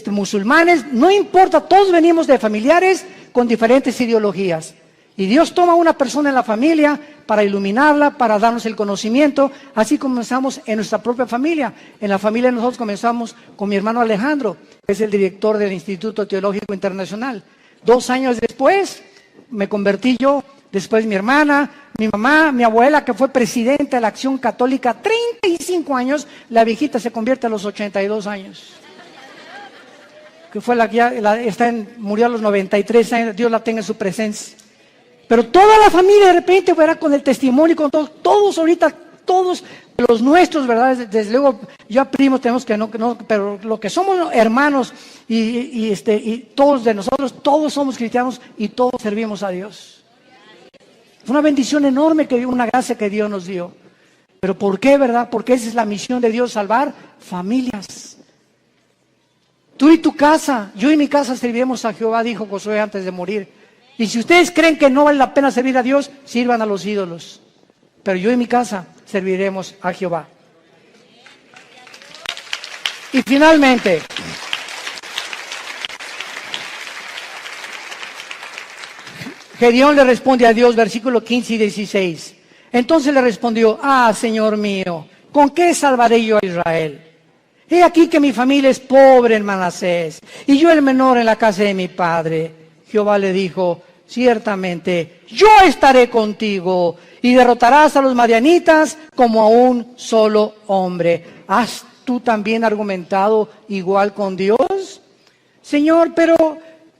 musulmanes, no importa, todos venimos de familiares con diferentes ideologías. Y Dios toma a una persona en la familia para iluminarla, para darnos el conocimiento. Así comenzamos en nuestra propia familia. En la familia nosotros comenzamos con mi hermano Alejandro, que es el director del Instituto Teológico Internacional. 2 años después me convertí yo, después mi hermana, mi mamá, mi abuela, que fue presidenta de la Acción Católica, 35 años, la viejita se convierte a los 82 años. Que fue la que murió a los 93 años, Dios la tenga en su presencia. Pero toda la familia de repente, ¿verdad? Con el testimonio, con todos ahorita, todos los nuestros, ¿verdad? Desde luego, yo a primos tenemos que no, pero lo que somos hermanos y todos de nosotros, todos somos cristianos y todos servimos a Dios. Es una bendición enorme, una gracia que Dios nos dio. Pero ¿por qué, verdad? Porque esa es la misión de Dios, salvar familias. Tú y tu casa, yo y mi casa serviremos a Jehová, dijo Josué antes de morir. Y si ustedes creen que no vale la pena servir a Dios, sirvan a los ídolos. Pero yo y mi casa serviremos a Jehová. Y finalmente, Gedeón le responde a Dios, versículo 15 y 16. Entonces le respondió, Señor mío, ¿con qué salvaré yo a Israel? He aquí que mi familia es pobre en Manasés, y yo el menor en la casa de mi padre. Jehová le dijo, ciertamente yo estaré contigo y derrotarás a los madianitas como a un solo hombre. ¿Has tú también argumentado igual con Dios? Señor, pero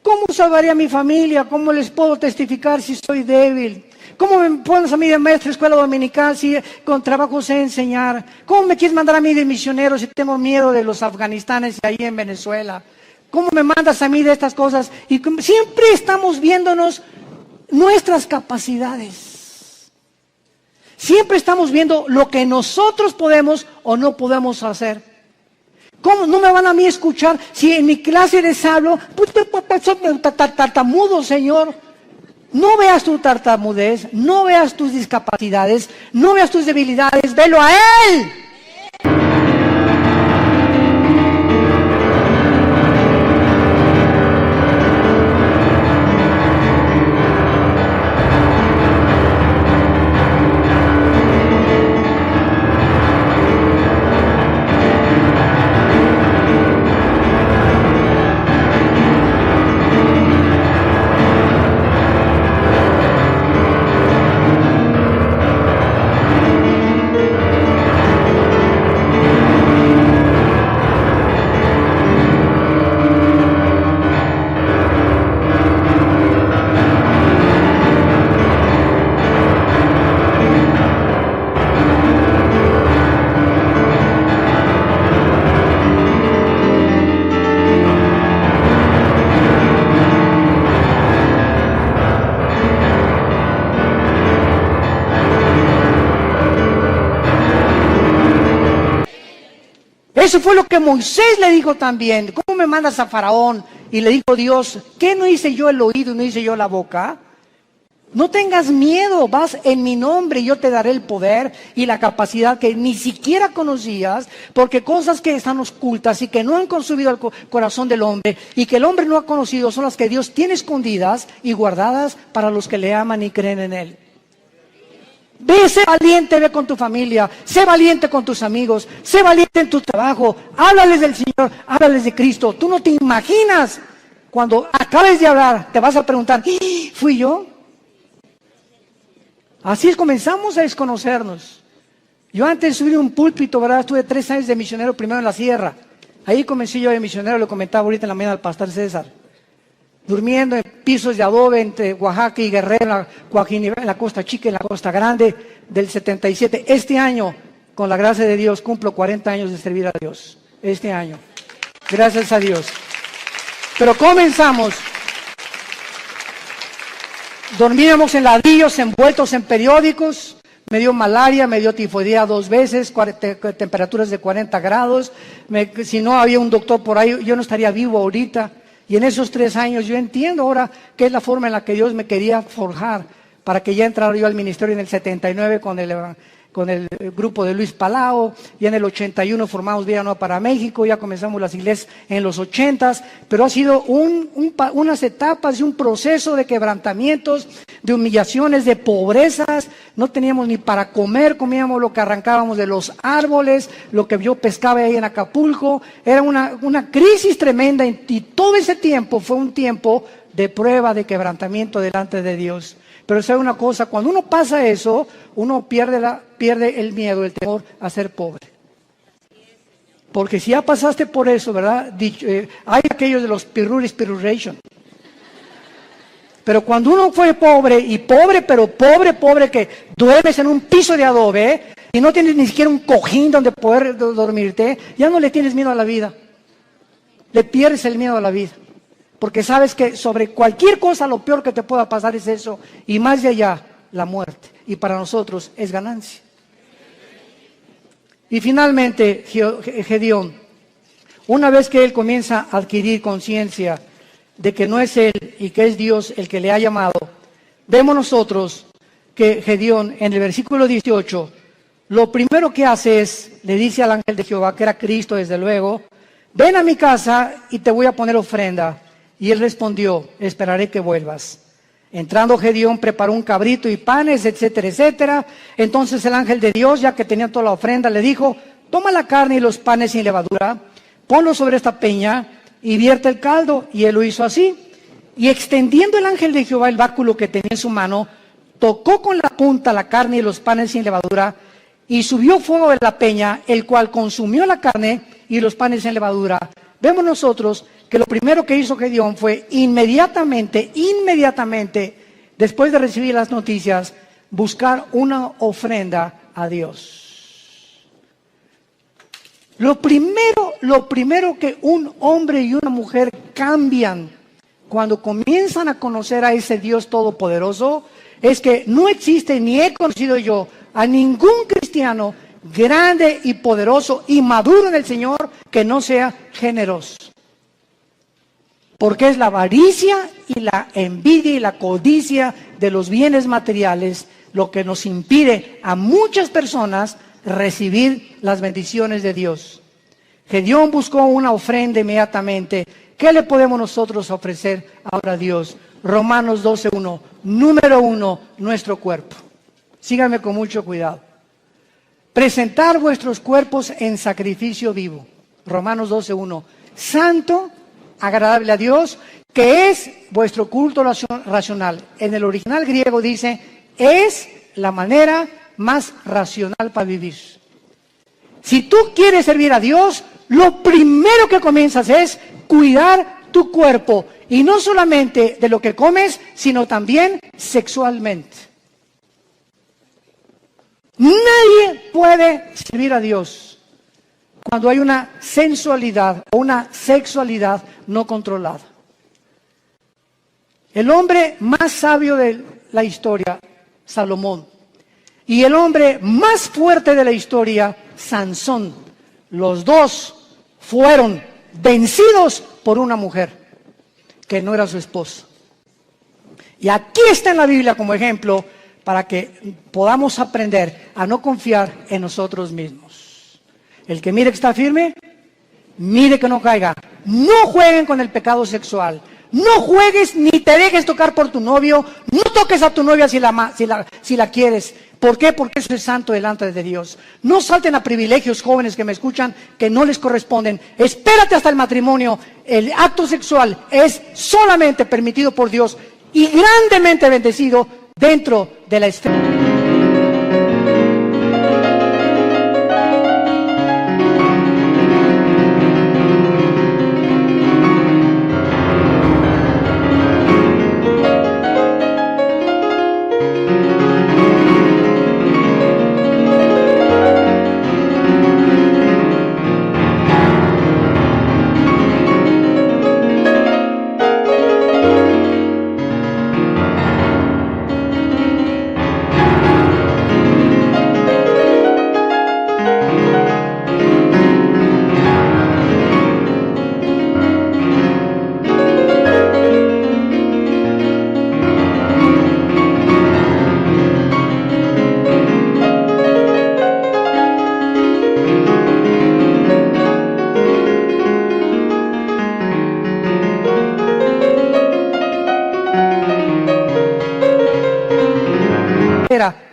¿cómo salvaré a mi familia? ¿Cómo les puedo testificar si soy débil? ¿Cómo me pones a mí de maestro de escuela dominical si con trabajo sé enseñar? ¿Cómo me quieres mandar a mí de misionero si tengo miedo de los afganistanes ahí en Venezuela? ¿Cómo me mandas a mí de estas cosas? Y siempre estamos viéndonos nuestras capacidades. Siempre estamos viendo lo que nosotros podemos o no podemos hacer. ¿Cómo no me van a mí escuchar si en mi clase les hablo? Pues tartamudo, Señor. No veas tu tartamudez, no veas tus discapacidades, no veas tus debilidades, velo a Él. Eso fue lo que Moisés le dijo también. ¿Cómo me mandas a Faraón? Y le dijo Dios, ¿qué no hice yo el oído y no hice yo la boca? No tengas miedo, vas en mi nombre y yo te daré el poder y la capacidad que ni siquiera conocías, porque cosas que están ocultas y que no han consumido el corazón del hombre y que el hombre no ha conocido son las que Dios tiene escondidas y guardadas para los que le aman y creen en Él. Ve, sé valiente, ve con tu familia, sé valiente con tus amigos, sé valiente en tu trabajo, háblales del Señor, háblales de Cristo. Tú no te imaginas, cuando acabes de hablar, te vas a preguntar, ¿fui yo? Así es, comenzamos a desconocernos. Yo antes de subir un púlpito, ¿verdad? Estuve 3 años de misionero primero en la sierra. Ahí comencé yo de misionero, lo comentaba ahorita en la mañana al pastor César. Durmiendo en pisos de adobe entre Oaxaca y Guerrero, en la Costa Chica y en la Costa Grande del 77. Este año, con la gracia de Dios, cumplo 40 años de servir a Dios. Este año. Gracias a Dios. Pero comenzamos. Dormíamos en ladrillos envueltos en periódicos, me dio malaria, me dio tifoidea 2 veces, temperaturas de 40 grados, si no había un doctor por ahí, yo no estaría vivo ahorita. Y en esos 3 años yo entiendo ahora qué es la forma en la que Dios me quería forjar, para que ya entrara yo al ministerio en el 79 con el grupo de Luis Palao, y en el 81 formamos Vida Nueva para México, ya comenzamos las iglesias en los 80s, pero ha sido unas etapas y un proceso de quebrantamientos, de humillaciones, de pobrezas. No teníamos ni para comer, comíamos lo que arrancábamos de los árboles, lo que yo pescaba ahí en Acapulco. Era una crisis tremenda, y todo ese tiempo fue un tiempo de prueba, de quebrantamiento delante de Dios. Pero sabe una cosa, cuando uno pasa eso, uno pierde el miedo, el temor a ser pobre. Porque si ya pasaste por eso, ¿verdad? Hay aquellos de los piruration. Pero cuando uno fue pobre, y pobre, pero pobre, que duermes en un piso de adobe, y no tienes ni siquiera un cojín donde poder dormirte, ya no le tienes miedo a la vida. Le pierdes el miedo a la vida. Porque sabes que sobre cualquier cosa lo peor que te pueda pasar es eso, y más de allá, la muerte. Y para nosotros es ganancia. Y finalmente, Gedeón, una vez que él comienza a adquirir conciencia de que no es él y que es Dios el que le ha llamado, vemos nosotros que Gedeón, en el versículo 18, lo primero que hace es, le dice al ángel de Jehová, que era Cristo desde luego, ven a mi casa y te voy a poner ofrenda. Y él respondió, esperaré que vuelvas. Entrando Gedeón preparó un cabrito y panes, etcétera, etcétera. Entonces el ángel de Dios, ya que tenía toda la ofrenda, le dijo, toma la carne y los panes sin levadura, ponlo sobre esta peña y vierte el caldo. Y él lo hizo así. Y extendiendo el ángel de Jehová el báculo que tenía en su mano, tocó con la punta la carne y los panes sin levadura, y subió fuego de la peña, el cual consumió la carne y los panes sin levadura. Vemos nosotros que lo primero que hizo Gedeón fue inmediatamente, después de recibir las noticias, buscar una ofrenda a Dios. Lo primero que un hombre y una mujer cambian cuando comienzan a conocer a ese Dios todopoderoso es que no existe, ni he conocido yo a ningún cristiano grande y poderoso y maduro en el Señor que no sea generoso. Porque es la avaricia y la envidia y la codicia de los bienes materiales lo que nos impide a muchas personas recibir las bendiciones de Dios. Gedeón buscó una ofrenda inmediatamente. ¿Qué le podemos nosotros ofrecer ahora a Dios? Romanos 12:1. Número 1, nuestro cuerpo. Síganme con mucho cuidado. Presentar vuestros cuerpos en sacrificio vivo. Romanos 12:1. Santo, agradable a Dios, que es vuestro culto racional. En el original griego dice, es la manera más racional para vivir. Si tú quieres servir a Dios, lo primero que comienzas es cuidar tu cuerpo. Y no solamente de lo que comes, sino también sexualmente. Nadie puede servir a Dios cuando hay una sensualidad o una sexualidad no controlada. El hombre más sabio de la historia, Salomón, y el hombre más fuerte de la historia, Sansón, los dos fueron vencidos por una mujer que no era su esposa. Y aquí está en la Biblia como ejemplo para que podamos aprender a no confiar en nosotros mismos. El que mire que está firme, mire que no caiga. No jueguen con el pecado sexual. No juegues ni te dejes tocar por tu novio. No toques a tu novia si la quieres. ¿Por qué? Porque eso es santo delante de Dios. No salten a privilegios, jóvenes que me escuchan, que no les corresponden. Espérate hasta el matrimonio. El acto sexual es solamente permitido por Dios y grandemente bendecido dentro de la esfera.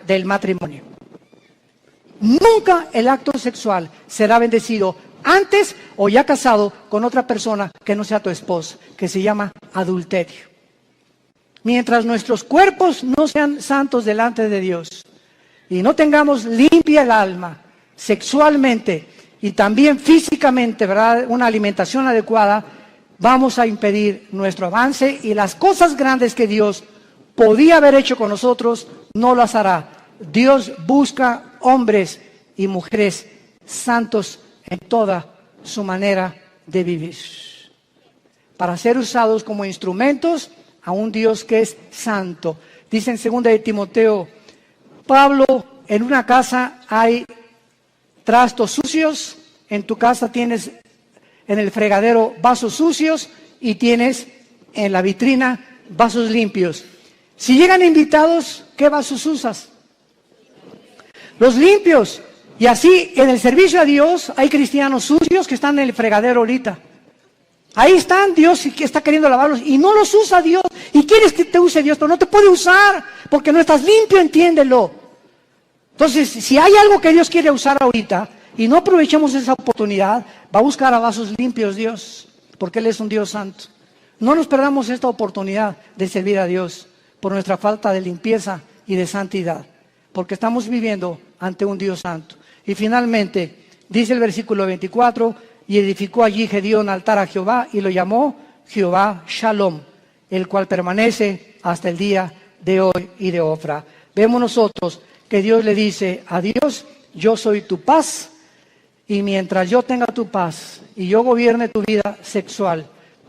Del matrimonio. Nunca el acto sexual será bendecido antes o ya casado con otra persona que no sea tu esposa, que se llama adulterio. Mientras nuestros cuerpos no sean santos delante de Dios y no tengamos limpia el alma sexualmente y también físicamente, ¿verdad?, una alimentación adecuada, vamos a impedir nuestro avance y las cosas grandes que Dios podía haber hecho con nosotros, no las hará. Dios busca hombres y mujeres santos en toda su manera de vivir, para ser usados como instrumentos a un Dios que es santo. Dice en 2 de Timoteo, Pablo, en una casa hay trastos sucios, en tu casa tienes en el fregadero vasos sucios y tienes en la vitrina vasos limpios. Si llegan invitados, ¿qué vasos usas? Los limpios. Y así, en el servicio a Dios, hay cristianos sucios que están en el fregadero ahorita. Ahí están, Dios que está queriendo lavarlos y no los usa Dios. Y quieres que te use Dios, pero no te puede usar porque no estás limpio, entiéndelo. Entonces, si hay algo que Dios quiere usar ahorita y no aprovechamos esa oportunidad, va a buscar a vasos limpios Dios, porque Él es un Dios santo. No nos perdamos esta oportunidad de servir a Dios por nuestra falta de limpieza y de santidad, porque estamos viviendo ante un Dios santo. Y finalmente, dice el versículo 24, y edificó allí Gedeón altar a Jehová y lo llamó Jehová Shalom, el cual permanece hasta el día de hoy y de Ofra. Vemos nosotros que Dios le dice a Dios, yo soy tu paz, y mientras yo tenga tu paz y yo gobierne tu vida sexual,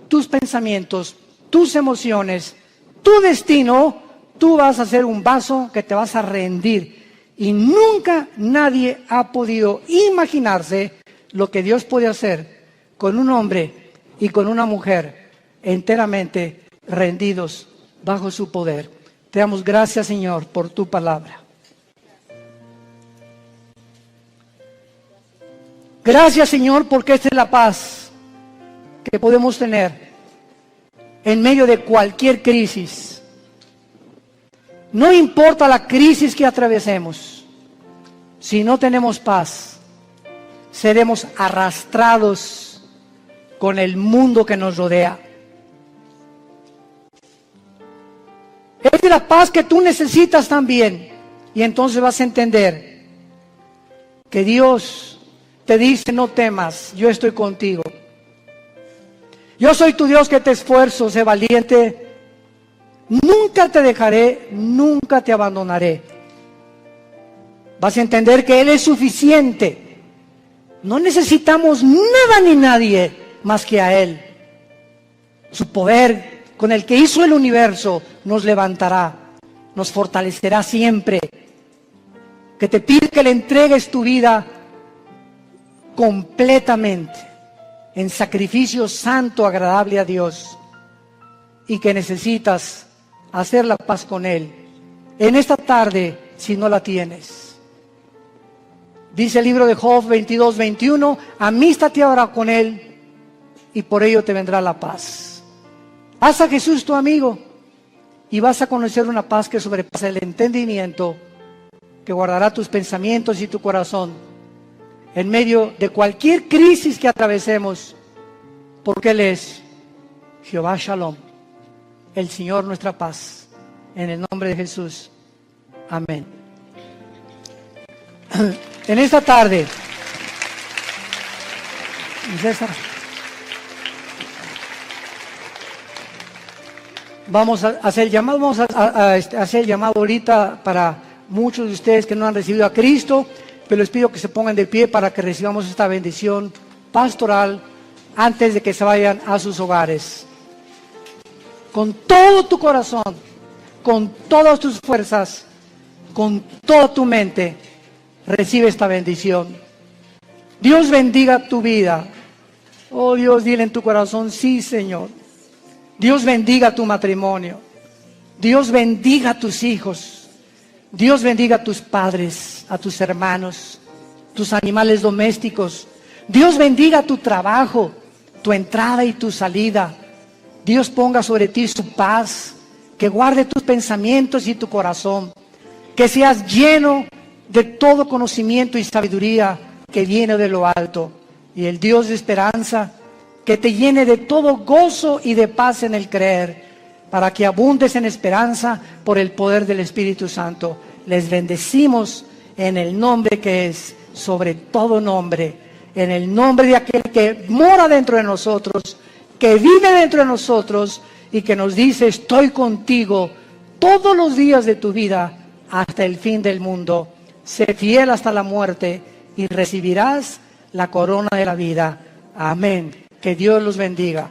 tus pensamientos, tus emociones, tu destino, tú vas a ser un vaso que te vas a rendir. Y nunca nadie ha podido imaginarse lo que Dios puede hacer con un hombre y con una mujer enteramente rendidos bajo su poder. Te damos gracias, Señor, por tu palabra. Gracias, Señor, porque esta es la paz que podemos tener en medio de cualquier crisis. No importa la crisis que atravesemos, si no tenemos paz, seremos arrastrados con el mundo que nos rodea. Es de la paz que tú necesitas también, y entonces vas a entender que Dios te dice, no temas, yo estoy contigo. Yo soy tu Dios que te esfuerzo, sé valiente. Nunca te dejaré, nunca te abandonaré. Vas a entender que Él es suficiente. No necesitamos nada ni nadie más que a Él. Su poder con el que hizo el universo nos levantará, nos fortalecerá siempre. Que te pide que le entregues tu vida completamente en sacrificio santo, agradable a Dios, y que necesitas hacer la paz con Él. En esta tarde, si no la tienes. Dice el libro de Job 22:21, amístate ahora con Él y por ello te vendrá la paz. Haz a Jesús tu amigo y vas a conocer una paz que sobrepasa el entendimiento, que guardará tus pensamientos y tu corazón en medio de cualquier crisis que atravesemos, porque Él es Jehová Shalom, el Señor nuestra paz. En el nombre de Jesús. Amén. En esta tarde, César, vamos a hacer llamado, hacer llamado ahorita para muchos de ustedes que no han recibido a Cristo, pero les pido que se pongan de pie para que recibamos esta bendición pastoral antes de que se vayan a sus hogares. Con todo tu corazón, con todas tus fuerzas, con toda tu mente, recibe esta bendición. Dios bendiga tu vida. Oh Dios, dile en tu corazón, sí Señor. Dios bendiga tu matrimonio. Dios bendiga a tus hijos. Dios bendiga a tus padres, a tus hermanos, tus animales domésticos. Dios bendiga tu trabajo, tu entrada y tu salida. Dios ponga sobre ti su paz, que guarde tus pensamientos y tu corazón, que seas lleno de todo conocimiento y sabiduría que viene de lo alto. Y el Dios de esperanza, que te llene de todo gozo y de paz en el creer, para que abundes en esperanza por el poder del Espíritu Santo. Les bendecimos en el nombre que es sobre todo nombre, en el nombre de aquel que mora dentro de nosotros, que vive dentro de nosotros y que nos dice, estoy contigo todos los días de tu vida hasta el fin del mundo. Sé fiel hasta la muerte y recibirás la corona de la vida. Amén. Que Dios los bendiga.